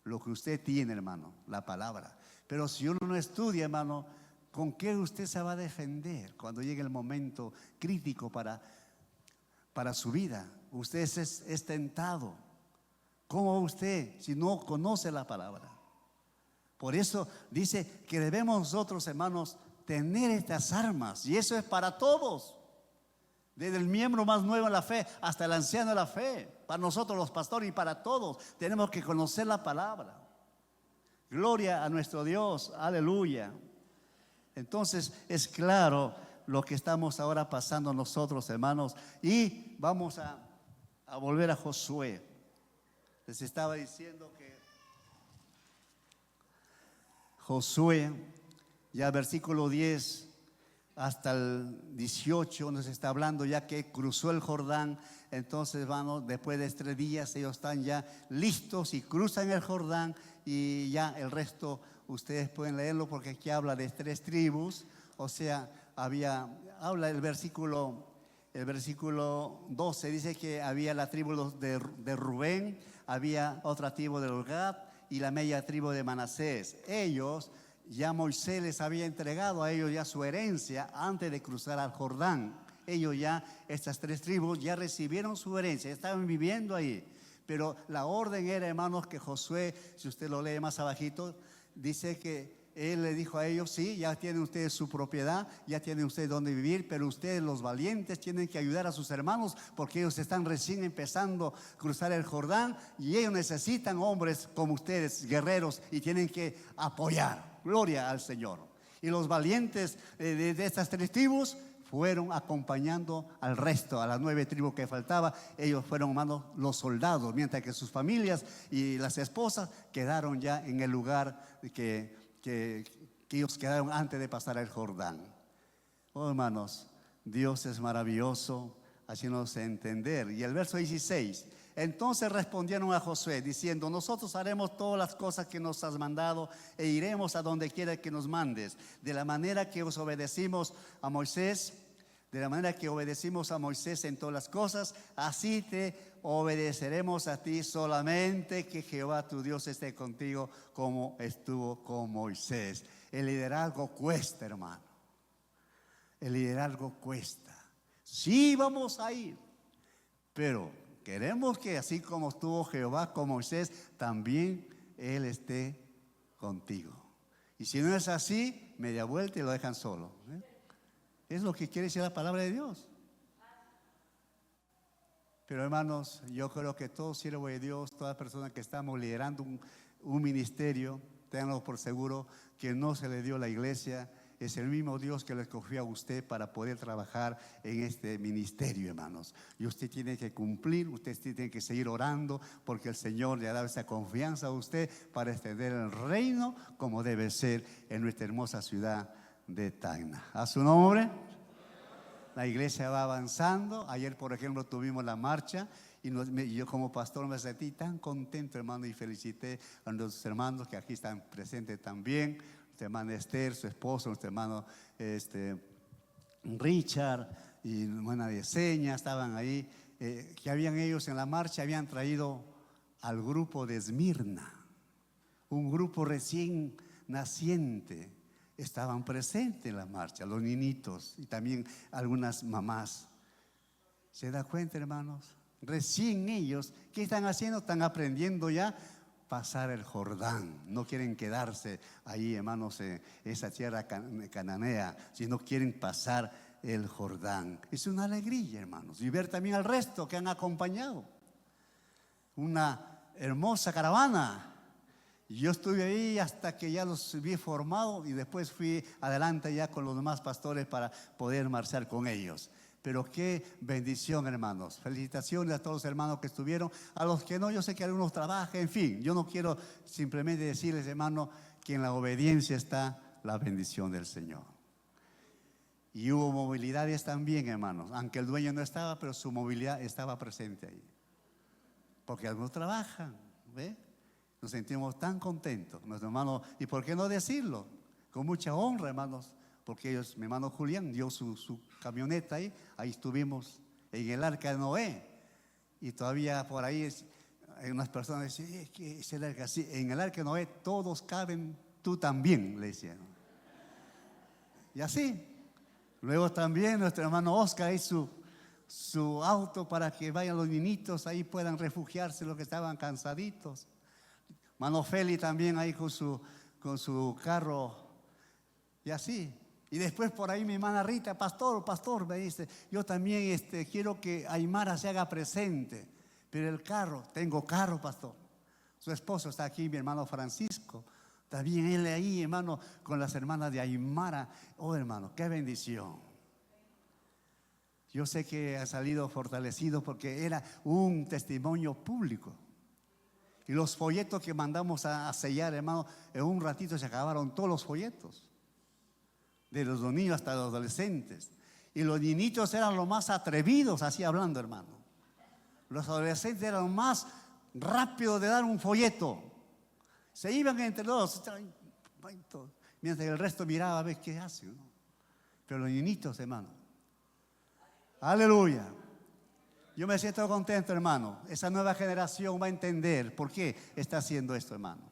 Lo que usted tiene, hermano, la palabra. Pero si uno no estudia, hermano, ¿con qué usted se va a defender cuando llegue el momento crítico para su vida? Usted es tentado. ¿Cómo usted si no conoce la palabra? Por eso dice que debemos nosotros, hermanos, tener estas armas, y eso es para todos, desde el miembro más nuevo en la fe hasta el anciano de la fe, para nosotros los pastores y para todos. Tenemos que conocer la palabra. Gloria a nuestro Dios, aleluya. Entonces es claro lo que estamos ahora pasando nosotros, hermanos, y vamos a volver a Josué. Les estaba diciendo que Josué, ya versículo 10 hasta el 18 nos está hablando ya que cruzó el Jordán. Entonces, vamos, después de 3 días ellos están ya listos y cruzan el Jordán, y ya el resto ustedes pueden leerlo porque aquí habla de 3 tribus. O sea, habla el versículo 12, dice que había la tribu de Rubén, había otra tribu de Gad y la media tribu de Manasés. Ellos, ya Moisés les había entregado a ellos ya su herencia antes de cruzar al Jordán. Ellos ya, estas 3 tribus ya recibieron su herencia, estaban viviendo ahí. Pero la orden era, hermanos, que Josué, si usted lo lee más abajito, dice que Él le dijo a ellos: sí, ya tienen ustedes su propiedad, ya tienen ustedes donde vivir, pero ustedes, los valientes, tienen que ayudar a sus hermanos, porque ellos están recién empezando a cruzar el Jordán y ellos necesitan hombres como ustedes, guerreros, y tienen que apoyar. Gloria al Señor. Y los valientes de estas 3 tribus fueron acompañando al resto, a las 9 tribus que faltaban. Ellos fueron, hermanos, los soldados, mientras que sus familias y las esposas quedaron ya en el lugar que ellos quedaron antes de pasar el Jordán. Oh, hermanos, Dios es maravilloso, haciéndonos entender. Y el verso 16: entonces respondieron a Josué diciendo: nosotros haremos todas las cosas que nos has mandado e iremos a donde quiera que nos mandes. De la manera que os obedecimos a Moisés, de la manera que obedecimos a Moisés en todas las cosas, así te obedeceremos a ti, solamente que Jehová tu Dios esté contigo como estuvo con Moisés. El liderazgo cuesta, hermano. El liderazgo cuesta. Sí, vamos a ir, pero queremos que así como estuvo Jehová con Moisés, también Él esté contigo. Y si no es así, media vuelta y lo dejan solo. Es lo que quiere decir la palabra de Dios. Pero hermanos, yo creo que todo siervo de Dios, toda persona que estamos liderando un ministerio, ténganlo por seguro que no se le dio a la iglesia. Es el mismo Dios que le escogió a usted para poder trabajar en este ministerio, hermanos. Y usted tiene que cumplir, usted tiene que seguir orando, porque el Señor le ha dado esa confianza a usted para extender el reino como debe ser en nuestra hermosa ciudad de Tacna. A su nombre. La iglesia va avanzando. Ayer, por ejemplo, tuvimos la marcha y yo como pastor me sentí tan contento, hermano, y felicité a nuestros hermanos que aquí están presentes también. Nuestra hermana Esther, su esposo, nuestro hermano Richard y hermana Yesenia estaban ahí. Que habían ellos en la marcha, habían traído al grupo de Esmirna, un grupo recién naciente. Estaban presentes en la marcha, los niñitos y también algunas mamás. ¿Se da cuenta, hermanos? Recién ellos, ¿qué están haciendo? Están aprendiendo ya pasar el Jordán. No quieren quedarse ahí, hermanos, en esa tierra cananea, sino quieren pasar el Jordán. Es una alegría, hermanos, y ver también al resto que han acompañado. Una hermosa caravana. Yo estuve ahí hasta que ya los vi formados y después fui adelante ya con los demás pastores para poder marchar con ellos. Pero qué bendición, hermanos. Felicitaciones a todos los hermanos que estuvieron. A los que no, yo sé que algunos trabajan, en fin. Yo no quiero simplemente decirles, hermano, que en la obediencia está la bendición del Señor. Y hubo movilidades también, hermanos. Aunque el dueño no estaba, pero su movilidad estaba presente ahí. Porque algunos trabajan, ¿ve? Nos sentimos tan contentos, nuestros hermanos. ¿Y por qué no decirlo? Con mucha honra, hermanos. Porque ellos, mi hermano Julián dio su camioneta ahí estuvimos en el arca de Noé. Y todavía por ahí hay unas personas que dicen: ¿qué es el arca? Sí, en el arca de Noé todos caben, tú también, le decían. Y así. Luego también nuestro hermano Oscar hizo su auto para que vayan los niñitos, ahí puedan refugiarse los que estaban cansaditos. Hermano Feli también ahí con su carro. Y así. Y después por ahí mi hermana Rita: pastor, me dice, yo también quiero que Aymara se haga presente. Pero el carro, tengo carro, pastor. Su esposo está aquí, mi hermano Francisco. También él ahí, hermano, con las hermanas de Aymara. Oh, hermano, qué bendición. Yo sé que ha salido fortalecido porque era un testimonio público. Y los folletos que mandamos a sellar, hermano, en un ratito se acabaron todos los folletos. De los niños hasta los adolescentes. Y los niñitos eran los más atrevidos, así hablando, hermano. Los adolescentes eran los más rápidos de dar un folleto. Se iban entre los, mientras el resto miraba a ver qué hacen, ¿no? Pero los niñitos, hermano. Aleluya. Yo me siento contento, hermano. Esa nueva generación va a entender por qué está haciendo esto, hermano.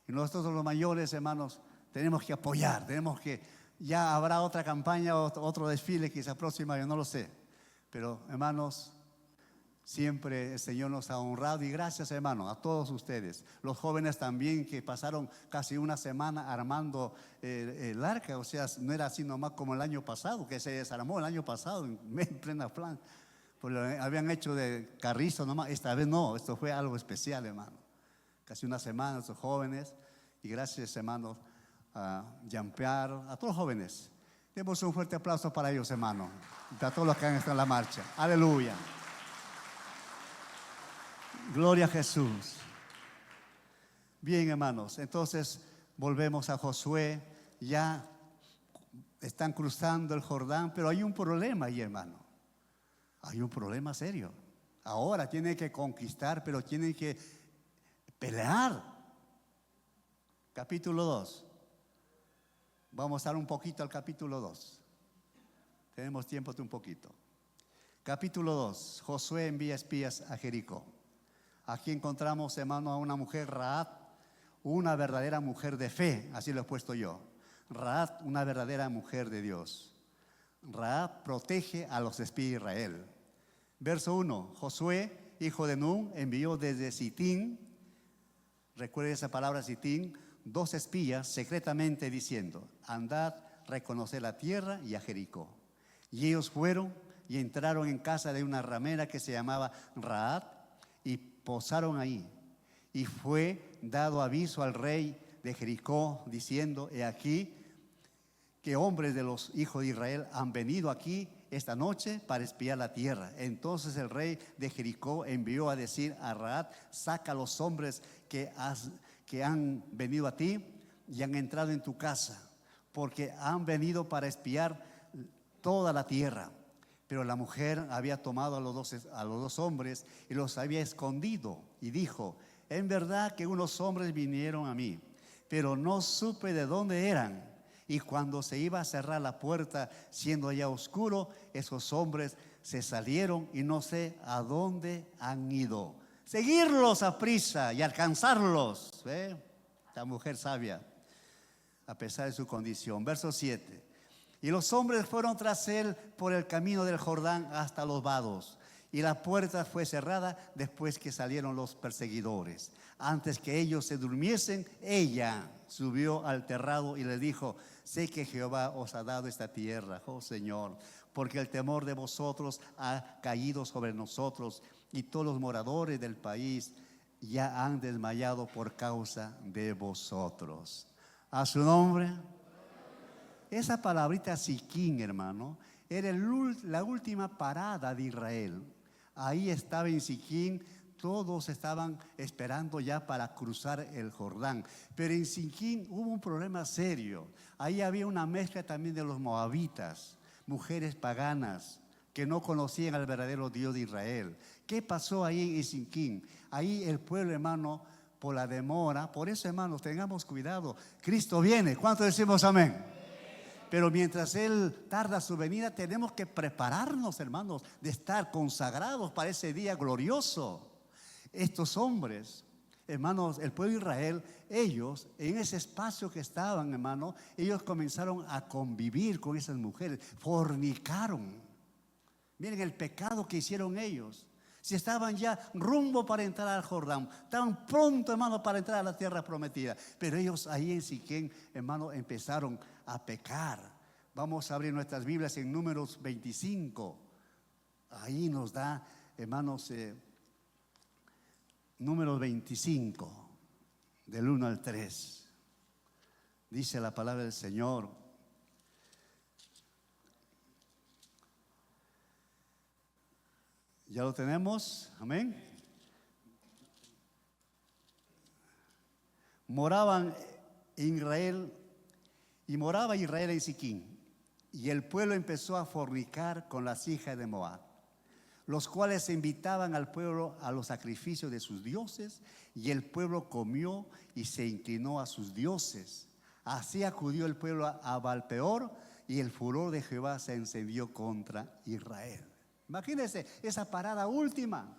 Y nosotros los mayores, hermanos, tenemos que apoyar, tenemos que... Ya habrá otra campaña, otro desfile quizá próxima, yo no lo sé. Pero hermanos, Siempre el Señor nos ha honrado y gracias, hermano, a todos ustedes. Los jóvenes también que pasaron casi una semana armando el arca, o sea, no era así nomás como el año pasado, que se desarmó el año pasado en plena plan. Pues lo habían hecho de carrizo nomás, esta vez no, esto fue algo especial, hermano. Casi una semana estos jóvenes y gracias, hermanos, a Jean-Pierre, a todos los jóvenes. Demos un fuerte aplauso para ellos, hermano, y a todos los que han estado en la marcha. Aleluya. Gloria a Jesús. Bien, hermanos, entonces volvemos a Josué. Ya están cruzando el Jordán, pero hay un problema ahí, hermano. Hay un problema serio. Ahora tienen que conquistar, pero tienen que pelear. Capítulo 2. Vamos a dar un poquito al capítulo 2. Tenemos tiempo de un poquito. Capítulo 2. Josué envía espías a Jericó. Aquí encontramos, hermano, a una mujer, Rahab, una verdadera mujer de fe, así lo he puesto yo. Rahab, una verdadera mujer de Dios. Rahab protege a los espías de Israel. Verso 1, Josué, hijo de Nun, envió desde Sitín, recuerde esa palabra Sitín, 2 espías secretamente diciendo, andad, reconocer la tierra y a Jericó. Y ellos fueron y entraron en casa de una ramera que se llamaba Rahab y posaron ahí. Y fue dado aviso al rey de Jericó diciendo, he aquí que hombres de los hijos de Israel han venido aquí esta noche para espiar la tierra. Entonces el rey de Jericó envió a decir a Rahab, saca a los hombres que han venido a ti y han entrado en tu casa, porque han venido para espiar toda la tierra. Pero la mujer había tomado a los dos hombres y los había escondido y dijo, en verdad que unos hombres vinieron a mí, pero no supe de dónde eran. Y cuando se iba a cerrar la puerta, siendo ya oscuro, esos hombres se salieron y no sé a dónde han ido. Seguirlos a prisa y alcanzarlos. La mujer sabia, a pesar de su condición. Verso 7. Y los hombres fueron tras él por el camino del Jordán hasta los vados. Y la puerta fue cerrada después que salieron los perseguidores. Antes que ellos se durmiesen, ella subió al terrado y le dijo, sé que Jehová os ha dado esta tierra, oh Señor, porque el temor de vosotros ha caído sobre nosotros y todos los moradores del país ya han desmayado por causa de vosotros. A su nombre. Esa palabrita Siquín, hermano, era la última parada de Israel. Ahí estaba en Siquín, todos estaban esperando ya para cruzar el Jordán. Pero en Siquín hubo un problema serio. Ahí había una mezcla también de los moabitas, mujeres paganas que no conocían al verdadero Dios de Israel. ¿Qué pasó ahí en Siquín? Ahí el pueblo, hermano, por la demora, por eso, hermanos, tengamos cuidado. Cristo viene. ¿Cuántos decimos amén? Pero mientras Él tarda su venida, tenemos que prepararnos, hermanos, de estar consagrados para ese día glorioso. Estos hombres, hermanos, el pueblo de Israel, ellos, en ese espacio que estaban, hermanos, ellos comenzaron a convivir con esas mujeres, fornicaron. Miren el pecado que hicieron ellos. Si estaban ya rumbo para entrar al Jordán, estaban pronto, hermano, para entrar a la tierra prometida. Pero ellos ahí en Siquén, hermano, empezaron a pecar. Vamos a abrir nuestras Biblias en Números 25. Ahí nos da, hermanos, Números 25, del 1 al 3. Dice la palabra del Señor. ¿Ya lo tenemos? Amén. Moraba Israel en Siquín, y el pueblo empezó a fornicar con las hijas de Moab, los cuales invitaban al pueblo a los sacrificios de sus dioses, y el pueblo comió y se inclinó a sus dioses. Así acudió el pueblo a Baal-peor, y el furor de Jehová se encendió contra Israel. Imagínense esa parada última.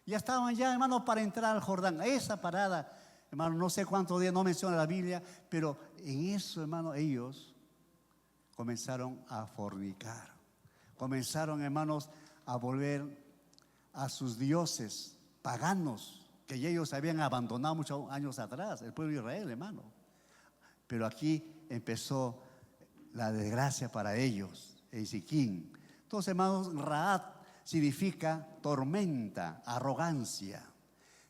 Ya estaban ya, hermano, para entrar al Jordán. Esa parada, hermano, no sé cuántos días, no menciona la Biblia, pero en eso, hermano, ellos comenzaron a fornicar. Comenzaron, hermanos, a volver a sus dioses paganos que ellos habían abandonado muchos años atrás, el pueblo de Israel, hermano. Pero aquí empezó la desgracia para ellos, en Siquín. Entonces, hermanos, Raab significa tormenta, arrogancia.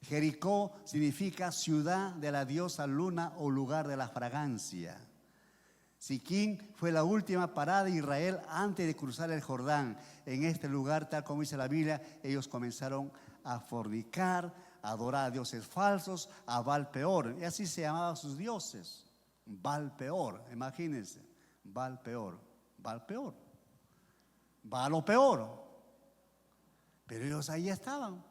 Jericó significa ciudad de la diosa luna o lugar de la fragancia. Siquín fue la última parada de Israel antes de cruzar el Jordán. En este lugar, tal como dice la Biblia, ellos comenzaron a fornicar, a adorar a dioses falsos, a Baal Peor. Y así se llamaban sus dioses. Baal Peor, imagínense. Baal Peor, Baal Peor, Baal o peor. Pero ellos ahí estaban.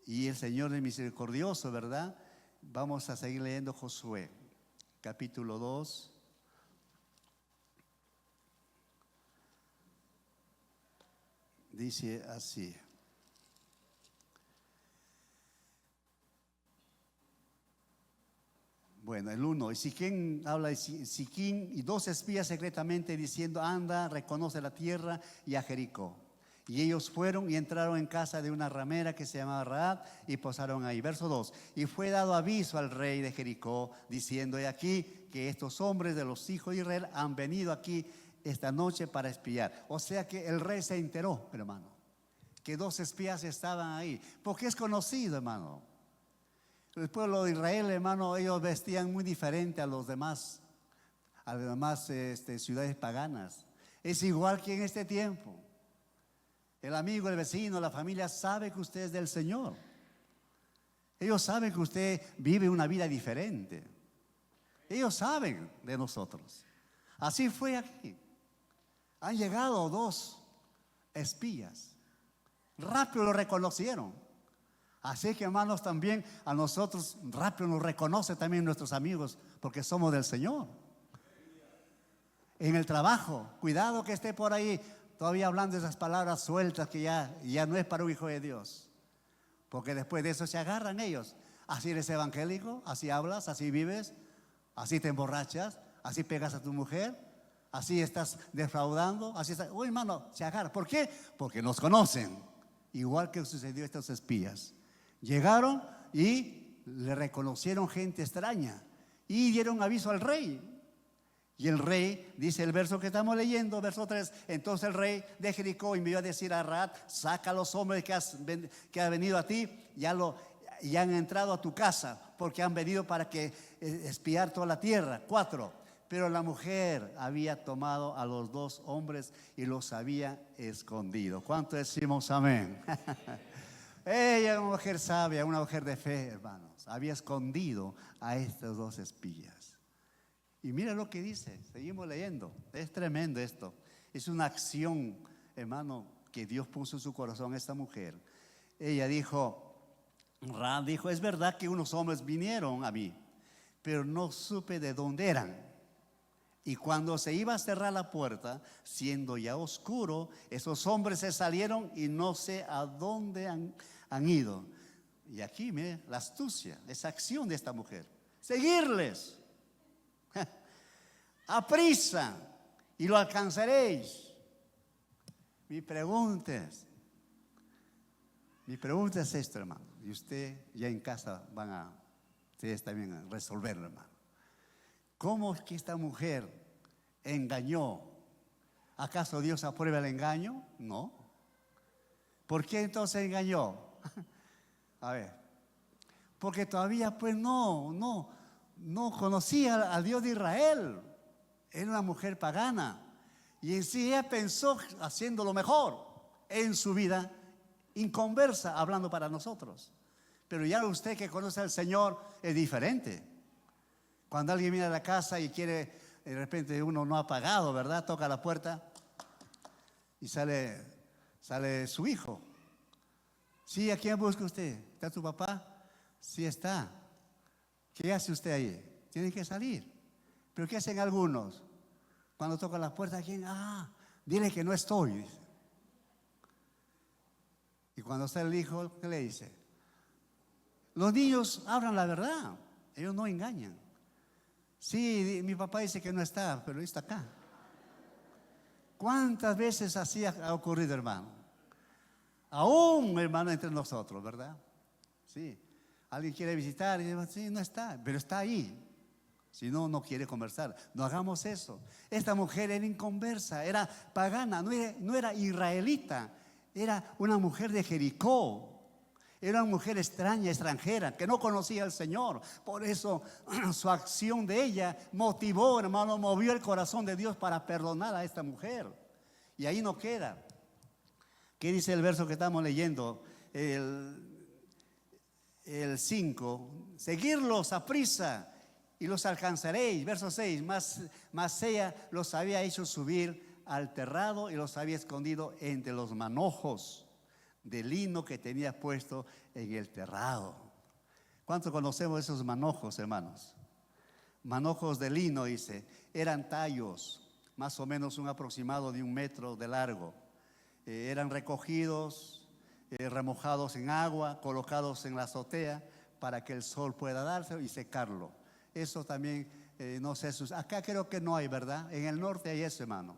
Y el Señor es misericordioso, ¿verdad? Vamos a seguir leyendo Josué, capítulo 2. Dice así. Bueno, el 1. Y Siquín habla de Siquín y 2 espías secretamente diciendo: anda, reconoce la tierra y a Jericó. Y ellos fueron y entraron en casa de una ramera que se llamaba Raab y posaron ahí. Verso 2. Y fue dado aviso al rey de Jericó diciendo: he aquí que estos hombres de los hijos de Israel han venido aquí esta noche para espiar. O sea que el rey se enteró, hermano, que 2 espías estaban ahí, porque es conocido, hermano. El pueblo de Israel, hermano, ellos vestían muy diferente a las demás ciudades paganas. Es igual que en este tiempo. El amigo, el vecino, la familia sabe que usted es del Señor. Ellos saben que usted vive una vida diferente. Ellos saben de nosotros. Así fue aquí. Han llegado 2 espías. Rápido lo reconocieron. Así que, hermanos, también a nosotros rápido nos reconoce también nuestros amigos, porque somos del Señor. En el trabajo, cuidado que esté por ahí todavía hablando esas palabras sueltas que ya no es para un hijo de Dios, porque después de eso se agarran ellos. Así eres evangélico, así hablas, así vives, así te emborrachas, así pegas a tu mujer, así estás defraudando, así estás. Uy, hermano, se agarran. ¿Por qué? Porque nos conocen. Igual que sucedió a estos espías. Llegaron y le reconocieron gente extraña y dieron aviso al rey. Y el rey, dice el verso que estamos leyendo, verso 3, entonces el rey de Jericó envió a decir a Raab: saca a los hombres que han venido a ti, ya han entrado a tu casa, porque han venido para que espiar toda la tierra. 4, pero la mujer había tomado a los 2 hombres y los había escondido. ¿Cuánto decimos amén? Ella, una mujer sabia, una mujer de fe, hermanos, había escondido a estos 2 espías. Y mira lo que dice, seguimos leyendo. Es tremendo esto. Es una acción, hermano, que Dios puso en su corazón a esta mujer. Ella dijo, Raab dijo: es verdad que unos hombres vinieron a mí, pero no supe de dónde eran. Y cuando se iba a cerrar la puerta, siendo ya oscuro, esos hombres se salieron y no sé a dónde han ido. Y aquí, mire, la astucia, esa acción de esta mujer. Seguirles. Aprisa y lo alcanzaréis. Mi pregunta es esto, hermano. Y usted ya en casa ustedes también a resolverlo, hermano. ¿Cómo es que esta mujer engañó? ¿Acaso Dios aprueba el engaño? No. ¿Por qué entonces engañó? A ver, porque todavía pues no conocía al Dios de Israel. Era una mujer pagana. Y en sí ella pensó haciendo lo mejor en su vida, inconversa, hablando para nosotros. Pero ya usted que conoce al Señor es diferente. Cuando alguien viene a la casa y quiere, de repente uno no ha pagado, ¿verdad? Toca la puerta y sale su hijo. Sí, ¿a quién busca usted? ¿Está tu papá? Sí, está. ¿Qué hace usted ahí? Tiene que salir. ¿Pero qué hacen algunos? Cuando tocan la puerta, ¿quién? Dile que no estoy. Y cuando está el hijo, ¿qué le dice? Los niños hablan la verdad. Ellos no engañan. Sí, mi papá dice que no está, pero está acá. ¿Cuántas veces así ha ocurrido, hermano? Aún, hermano, entre nosotros, ¿verdad? Sí. Alguien quiere visitar y dice, sí, no está, pero está ahí. Si no, no quiere conversar. No hagamos eso. Esta mujer era inconversa, era pagana, no era israelita. Era una mujer de Jericó. Era una mujer extraña, extranjera, que no conocía al Señor. Por eso su acción de ella motivó, hermano, movió el corazón de Dios para perdonar a esta mujer. Y ahí no queda. ¿Qué dice el verso que estamos leyendo? El 5. Seguirlos a prisa y los alcanzaréis. Verso 6. Mas ella los había hecho subir al terrado y los había escondido entre los manojos de lino que tenía puesto en el terrado. ¿Cuántos conocemos esos manojos, hermanos? Manojos de lino, dice. Eran tallos, más o menos un aproximado de 1 metro de largo. Eran recogidos, remojados en agua, colocados en la azotea para que el sol pueda darse y secarlo. Eso también, no sé, acá creo que no hay, ¿verdad? En el norte hay eso, hermano.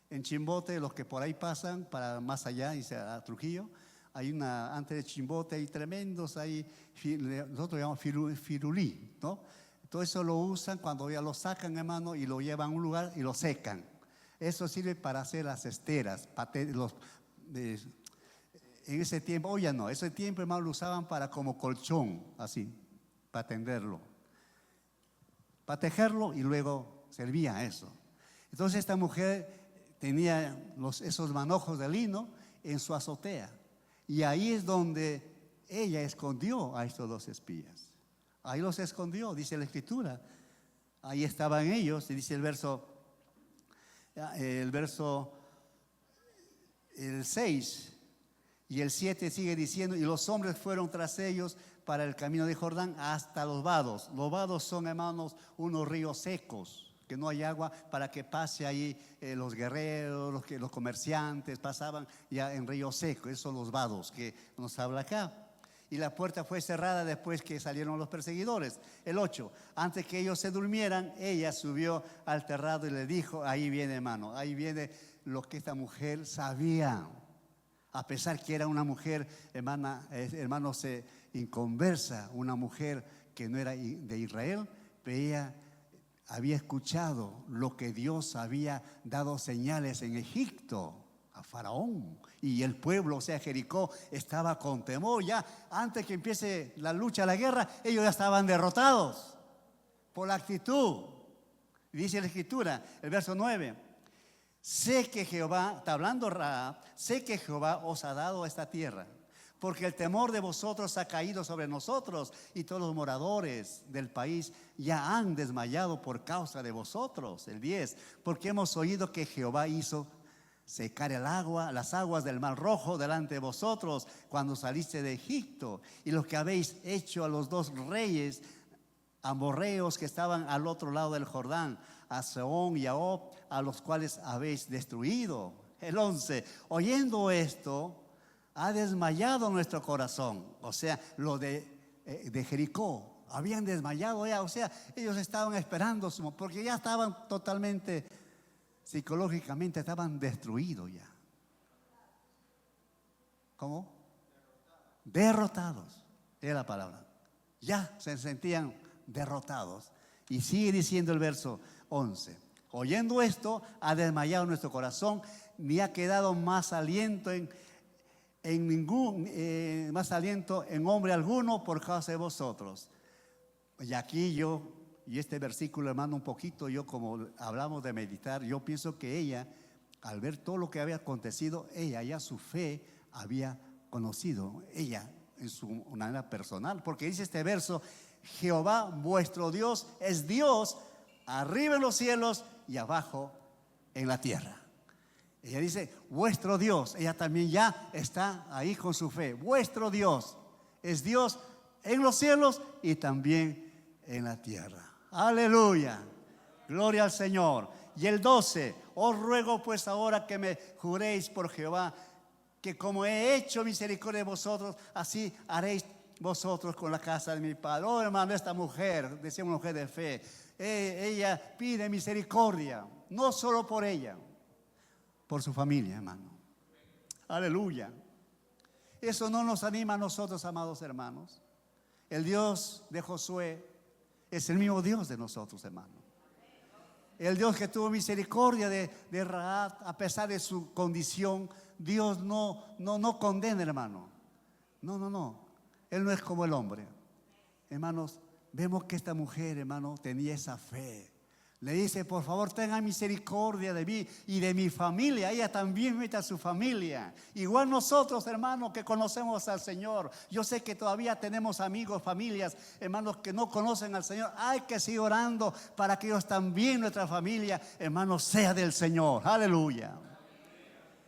En Chimbote, los que por ahí pasan, para más allá, dice a Trujillo, hay antes de Chimbote hay tremendos, nosotros llamamos firulí, ¿no? Todo eso lo usan cuando ya lo sacan, hermano, y lo llevan a un lugar y lo secan. Eso sirve para hacer las esteras, en ese tiempo, hoy ya no, ese tiempo, hermano, lo usaban para como colchón, así, para tenderlo, para tejerlo y luego servía eso. Entonces esta mujer tenía esos manojos de lino en su azotea. Y ahí es donde ella escondió a estos 2 espías. Ahí los escondió, dice la Escritura. Ahí estaban ellos, y dice el verso 6 y el 7 sigue diciendo, y los hombres fueron tras ellos para el camino de Jordán hasta los vados. Los vados son, hermanos, unos ríos secos, que no hay agua para que pase ahí los guerreros, los comerciantes pasaban ya en río seco. Esos son los vados que nos habla acá. Y la puerta fue cerrada después que salieron los perseguidores. El 8, antes que ellos se durmieran, ella subió al terrado y le dijo, ahí viene, hermano, ahí viene lo que esta mujer sabía. A pesar que era una mujer, hermanos, inconversa, una mujer que no era de Israel, pero ella había escuchado lo que Dios había dado señales en Egipto a Faraón, y el pueblo, o sea, Jericó, estaba con temor. Ya antes que empiece la lucha, la guerra, ellos ya estaban derrotados por la actitud. Dice la Escritura, el verso 9, sé que Jehová, está hablando Rahab, sé que Jehová os ha dado esta tierra, porque el temor de vosotros ha caído sobre nosotros, y todos los moradores del país ya han desmayado por causa de vosotros. El 10, porque hemos oído que Jehová hizo secar el agua, las aguas del Mar Rojo delante de vosotros cuando saliste de Egipto, y lo que habéis hecho a los 2 reyes amorreos que estaban al otro lado del Jordán, a Sehón y a Og, a los cuales habéis destruido. El 11, oyendo esto, ha desmayado nuestro corazón. O sea, lo de Jericó, habían desmayado ya. O sea, ellos estaban esperando, porque ya estaban totalmente, psicológicamente estaban destruidos ya. ¿Cómo? Derrotados, es la palabra. Ya se sentían derrotados. Y sigue diciendo el verso 11, oyendo esto, ha desmayado nuestro corazón, ni ha quedado más aliento más aliento en hombre alguno por causa de vosotros. Y aquí y este versículo, hermano, un poquito, como hablamos de meditar, yo pienso que ella, al ver todo lo que había acontecido, ella ya su fe había conocido, ella en su manera personal, porque dice este verso, Jehová vuestro Dios es Dios arriba en los cielos y abajo en la tierra. Ella dice, vuestro Dios, ella también ya está ahí con su fe. Vuestro Dios es Dios en los cielos y también en la tierra. Aleluya, gloria al Señor. Y el 12, os ruego pues ahora que me juréis por Jehová, que como he hecho misericordia de vosotros, así haréis vosotros con la casa de mi padre. Oh, hermano, esta mujer, decía una mujer de fe, ella pide misericordia, no solo por ella, por su familia, hermano. Aleluya. Eso no nos anima a nosotros, amados hermanos. El Dios de Josué es el mismo Dios de nosotros, hermanos. El Dios que tuvo misericordia de Rahab, a pesar de su condición, Dios no condena, hermano. No. Él no es como el hombre. Hermanos, vemos que esta mujer, hermano, tenía esa fe. Le dice, por favor, tenga misericordia de mí y de mi familia. Ella también mete a su familia. Igual nosotros, hermanos, que conocemos al Señor. Yo sé que todavía tenemos amigos, familias, hermanos, que no conocen al Señor. Hay que seguir orando para que ellos también, nuestra familia, hermanos, sea del Señor. Aleluya.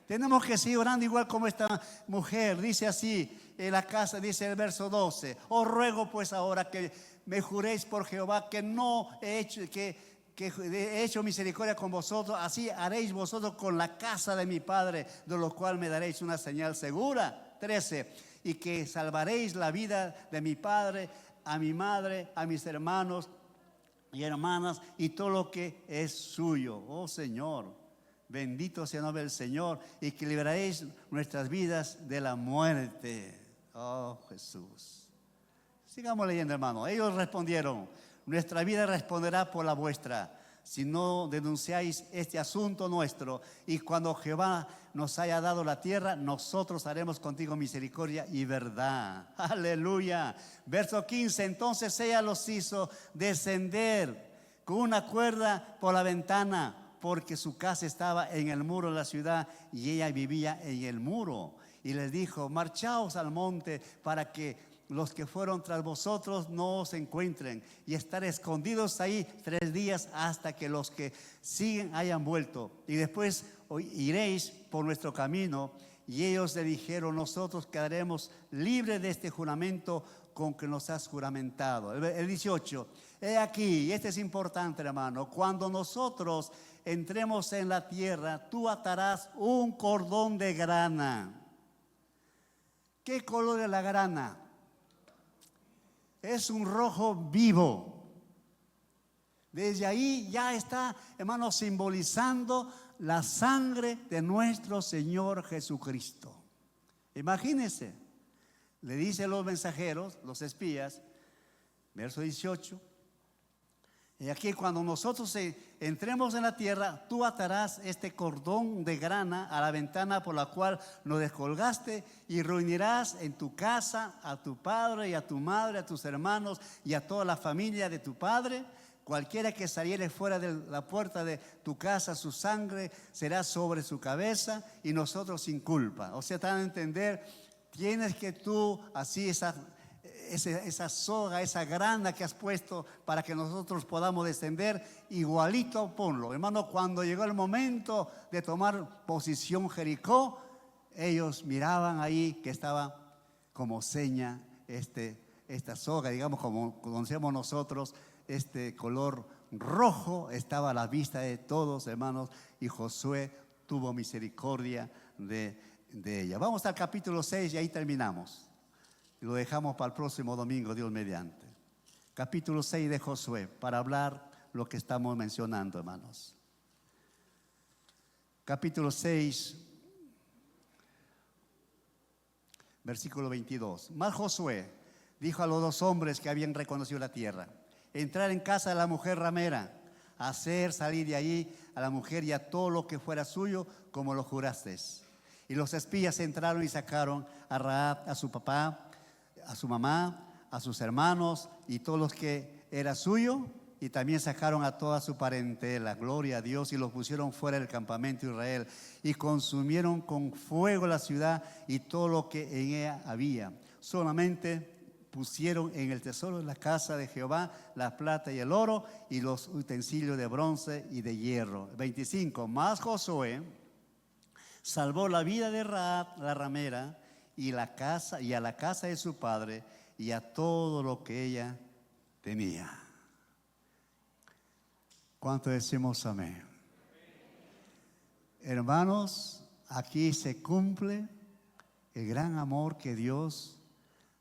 Tenemos que seguir orando igual como esta mujer. Dice así en la casa, dice el verso 12. Os ruego pues ahora que me juréis por Jehová que no he hecho misericordia con vosotros, así haréis vosotros con la casa de mi padre, de lo cual me daréis una señal segura. 13. Y que salvaréis la vida de mi padre, a mi madre, a mis hermanos y hermanas y todo lo que es suyo. Oh Señor, bendito sea el nombre del Señor, y que liberaréis nuestras vidas de la muerte. Oh Jesús. Sigamos leyendo, hermano. Ellos respondieron: nuestra vida responderá por la vuestra, si no denunciáis este asunto nuestro. Y cuando Jehová nos haya dado la tierra, nosotros haremos contigo misericordia y verdad. Aleluya. Verso 15. Entonces ella los hizo descender con una cuerda por la ventana, porque su casa estaba en el muro de la ciudad y ella vivía en el muro. Y les dijo: marchaos al monte para que los que fueron tras vosotros no os encuentren, y estar escondidos ahí 3 días hasta que los que siguen hayan vuelto, y después iréis por nuestro camino. Y ellos le dijeron: nosotros quedaremos libres de este juramento con que nos has juramentado. El 18. He aquí, y este es importante, hermano: cuando nosotros entremos en la tierra, tú atarás un cordón de grana. ¿Qué color es la grana? Es un rojo vivo. Desde ahí ya está, hermano, simbolizando la sangre de nuestro Señor Jesucristo. Imagínense, le dicen los mensajeros, los espías, verso 18. Y aquí, cuando nosotros entremos en la tierra, tú atarás este cordón de grana a la ventana por la cual nos descolgaste, y reunirás en tu casa a tu padre y a tu madre, a tus hermanos y a toda la familia de tu padre. Cualquiera que saliere fuera de la puerta de tu casa, su sangre será sobre su cabeza, y nosotros sin culpa. O sea, te van a entender, tienes que tú, así esa soga, esa grana que has puesto para que nosotros podamos descender, igualito ponlo. Hermano, cuando llegó el momento de tomar posición Jericó, ellos miraban ahí que estaba como seña esta soga, digamos, como conocemos nosotros, este color rojo estaba a la vista de todos, hermanos, y Josué tuvo misericordia de ella. Vamos al capítulo 6 y ahí terminamos. Lo dejamos para el próximo domingo, Dios mediante. Capítulo 6 de Josué, para hablar lo que estamos mencionando, hermanos. Capítulo 6, versículo 22. Mas Josué dijo a los 2 hombres que habían reconocido la tierra: entrar en casa de la mujer ramera, hacer salir de allí a la mujer y a todo lo que fuera suyo, como lo jurasteis. Y los espías entraron y sacaron a Rahab, a su papá, a su mamá, a sus hermanos y todos los que era suyo, y también sacaron a toda su parentela, gloria a Dios, y los pusieron fuera del campamento de Israel, y consumieron con fuego la ciudad y todo lo que en ella había. Solamente pusieron en el tesoro de la casa de Jehová la plata y el oro y los utensilios de bronce y de hierro. 25. Mas Josué salvó la vida de Rahab, la ramera, y a la casa de su padre y a todo lo que ella tenía. ¿Cuánto decimos amén? Hermanos, aquí se cumple el gran amor que Dios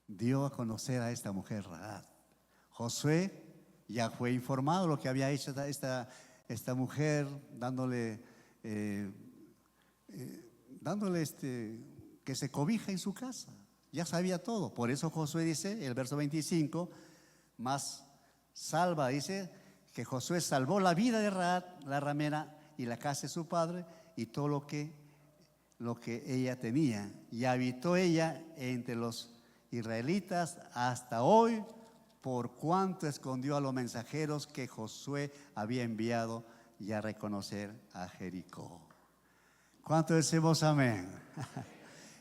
dio a conocer a esta mujer Rahab. Josué ya fue informado de lo que había hecho esta mujer, dándole que se cobija en su casa. ya sabía todo. Por eso Josué dice, el verso 25, más salva, dice que Josué salvó la vida de Rahab, la ramera, y la casa de su padre, y todo lo que ella tenía. Y habitó ella entre los israelitas hasta hoy, por cuanto escondió a los mensajeros que Josué había enviado y a reconocer a Jericó. ¿Cuánto decimos amén?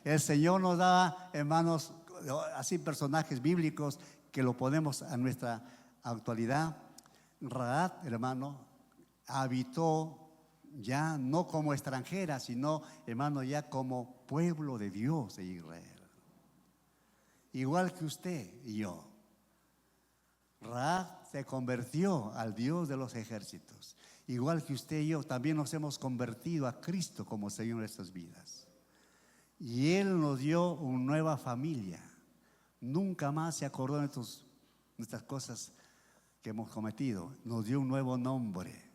El Señor nos da, hermanos, así personajes bíblicos que lo ponemos a nuestra actualidad. Rahab, hermano, habitó ya no como extranjera, sino, hermano, ya como pueblo de Dios de Israel. Igual que usted y yo. Rahab se convirtió al Dios de los ejércitos. Igual que usted y yo, también nos hemos convertido a Cristo como Señor de nuestras vidas. Y Él nos dio una nueva familia. Nunca más se acordó de nuestras cosas que hemos cometido. Nos dio un nuevo nombre.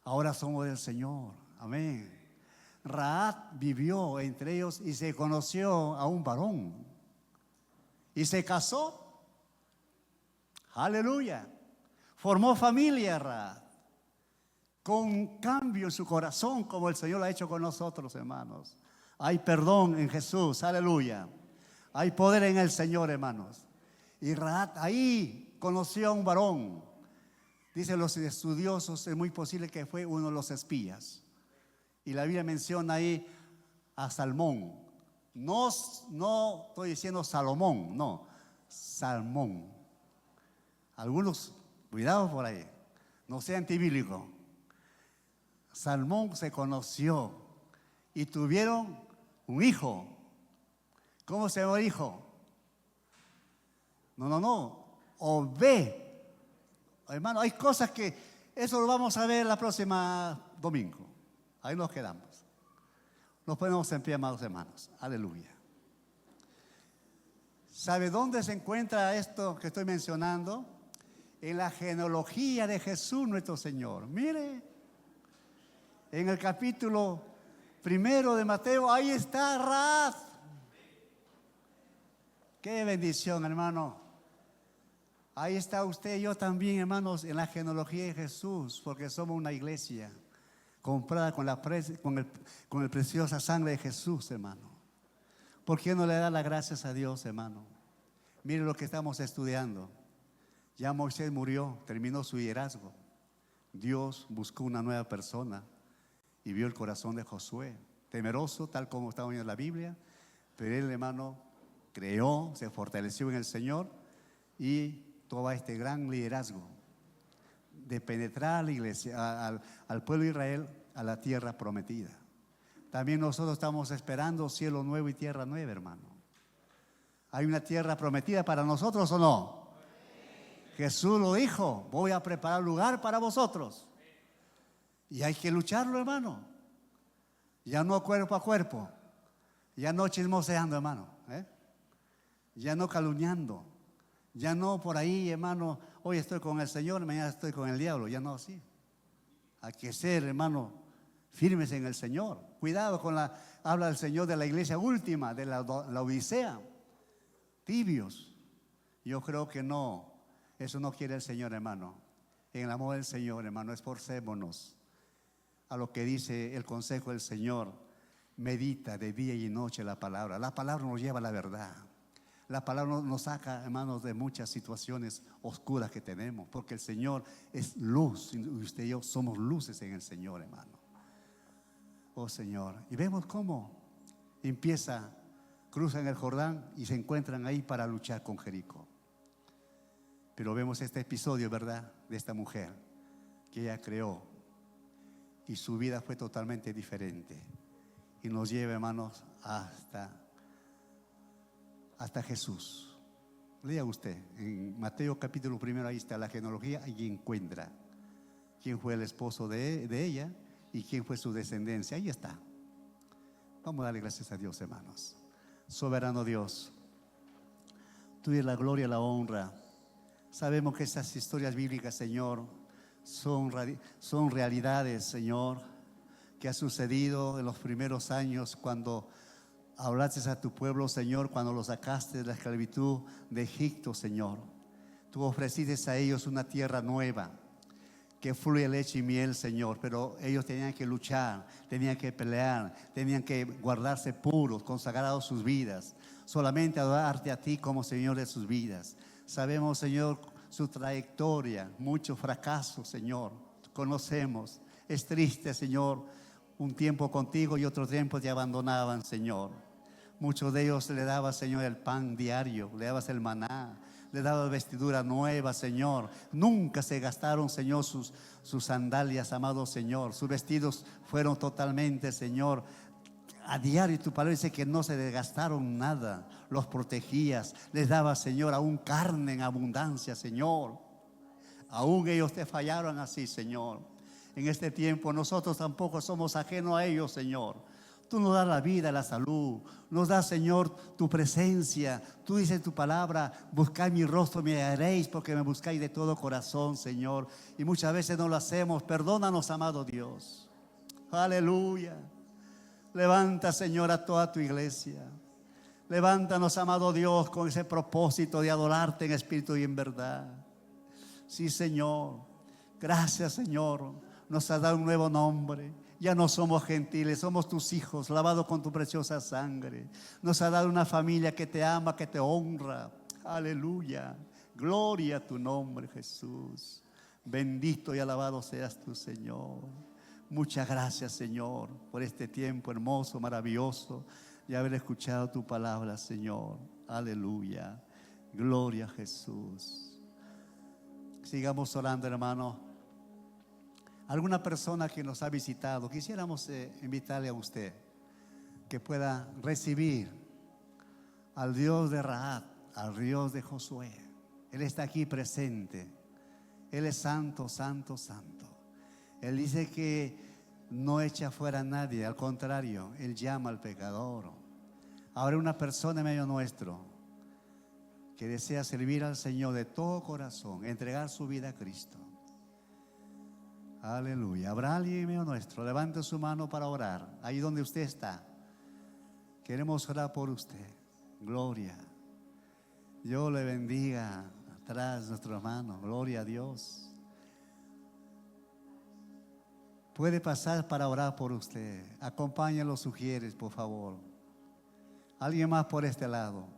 Ahora somos del Señor. Amén. Rahab vivió entre ellos y se conoció a un varón. Y se casó. Aleluya. Formó familia Rahab. Con cambio en su corazón, como el Señor lo ha hecho con nosotros, hermanos. Hay perdón en Jesús, aleluya. Hay poder en el Señor, hermanos. Y Rahab ahí conoció a un varón. Dicen los estudiosos, es muy posible que fue uno de los espías. Y la Biblia menciona ahí a Salmón. No estoy diciendo Salomón, no, Salmón. Algunos, cuidado por ahí, no sea antibíblico. Salmón se conoció y tuvieron un hijo. ¿Cómo se llama el hijo? No, Obed. Hermano, hay cosas que eso lo vamos a ver la próxima domingo. Ahí nos quedamos. Nos ponemos en pie, amados hermanos. Aleluya. ¿Sabe dónde se encuentra esto que estoy mencionando? En la genealogía de Jesús nuestro Señor. Mire, en el capítulo 1 de Mateo, ahí está Rahab. Qué bendición, hermano. Ahí está usted y yo también, hermanos, en la genealogía de Jesús, porque somos una iglesia comprada con el preciosa sangre de Jesús, hermano. ¿Por qué no le da las gracias a Dios, hermano? Mire lo que estamos estudiando. Ya Moisés murió, terminó su liderazgo. Dios buscó una nueva persona y vio el corazón de Josué, temeroso, tal como está en la Biblia, pero él, hermano, creó, se fortaleció en el Señor y todo este gran liderazgo de penetrar a la iglesia, al pueblo de Israel, a la tierra prometida. También nosotros estamos esperando cielo nuevo y tierra nueva, hermano. ¿Hay una tierra prometida para nosotros o no? Jesús lo dijo, voy a preparar lugar para vosotros. Y hay que lucharlo, hermano. Ya no cuerpo a cuerpo, ya no chismoseando, hermano, ya no calumniando, ya no por ahí, hermano, hoy estoy con el Señor, mañana estoy con el diablo, ya no así. Hay que ser, hermano, firmes en el Señor. Cuidado con habla el Señor de la iglesia última, de la Odisea. Tibios. Yo creo que no, eso no quiere el Señor, hermano. En el amor del Señor, hermano, esforcémonos a lo que dice el consejo del Señor. Medita de día y noche la palabra. La palabra nos lleva a la verdad. La palabra nos saca, hermanos, de muchas situaciones oscuras que tenemos, porque el Señor es luz y usted y yo somos luces en el Señor, hermano. Oh Señor. Y vemos cómo cruzan el Jordán y se encuentran ahí para luchar con Jericó. Pero vemos este episodio, ¿verdad?, de esta mujer que ella creó y su vida fue totalmente diferente y nos lleva, hermanos, hasta Jesús. Lea usted en Mateo capítulo 1, ahí está la genealogía y encuentra quién fue el esposo de ella y quién fue su descendencia. Ahí está. Vamos a darle gracias a Dios, hermanos. Soberano Dios, tuya la gloria y la honra. Sabemos que estas historias bíblicas, Señor, son realidades, Señor, que ha sucedido en los primeros años cuando hablaste a tu pueblo, Señor, cuando lo sacaste de la esclavitud de Egipto, Señor. Tú ofreciste a ellos una tierra nueva, que fluye leche y miel, Señor, pero ellos tenían que luchar, tenían que pelear, tenían que guardarse puros, consagrados sus vidas, solamente adorarte a ti como Señor de sus vidas. Sabemos, Señor, su trayectoria, muchos fracasos, Señor, conocemos. Es triste, Señor, un tiempo contigo y otro tiempo te abandonaban, Señor. Muchos de ellos le dabas, Señor, el pan diario, le dabas el maná, le dabas vestidura nueva, Señor. Nunca se gastaron, Señor, sus sandalias, amado Señor. Sus vestidos fueron totalmente, Señor, a diario. Tu palabra dice que no se desgastaron nada. Los protegías, les dabas, Señor, aún carne en abundancia, Señor. Aún ellos te fallaron así, Señor. En este tiempo nosotros tampoco somos ajenos a ellos, Señor. Tú nos das la vida, la salud, nos das, Señor, tu presencia. Tú dices en tu palabra: buscad mi rostro, me hallaréis, porque me buscáis de todo corazón, Señor. Y muchas veces no lo hacemos. Perdónanos, amado Dios. Aleluya. Levanta, Señor, a toda tu iglesia. Levántanos, amado Dios, con ese propósito de adorarte en espíritu y en verdad. Sí, Señor. Gracias, Señor. Nos has dado un nuevo nombre. Ya no somos gentiles, somos tus hijos, lavados con tu preciosa sangre. Nos has dado una familia que te ama, que te honra. Aleluya. Gloria a tu nombre, Jesús. Bendito y alabado seas tú, Señor. Muchas gracias, Señor, por este tiempo hermoso, maravilloso, y haber escuchado tu palabra, Señor. Aleluya. Gloria a Jesús. Sigamos orando, hermano. Alguna persona que nos ha visitado, quisiéramos invitarle a usted que pueda recibir al Dios de Rahab, al Dios de Josué. Él está aquí presente. Él es santo, santo, santo. Él dice que no echa fuera a nadie, al contrario, Él llama al pecador. Ahora una persona en medio nuestro que desea servir al Señor de todo corazón, entregar su vida a Cristo. Aleluya. ¿Habrá alguien en medio nuestro? Levante su mano para orar. Ahí donde usted está. Queremos orar por usted. Gloria. Dios le bendiga. Atrás nuestro hermano. Gloria a Dios. Puede pasar para orar por usted. Acompáñalo, sugieres, por favor. Alguien más por este lado.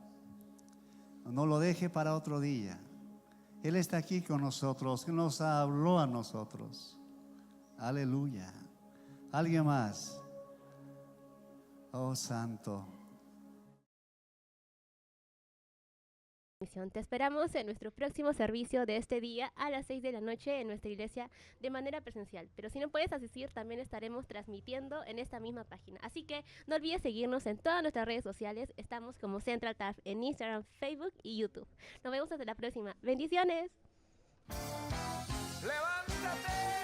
No lo deje para otro día. Él está aquí con nosotros. Él nos habló a nosotros. Aleluya. ¿Alguien más? Oh, santo. Te esperamos en nuestro próximo servicio de este día a las 6 de la noche en nuestra iglesia de manera presencial. Pero si no puedes asistir, también estaremos transmitiendo en esta misma página. Así que no olvides seguirnos en todas nuestras redes sociales. Estamos como Central TAF en Instagram, Facebook y YouTube. Nos vemos hasta la próxima. ¡Bendiciones! ¡Levántate!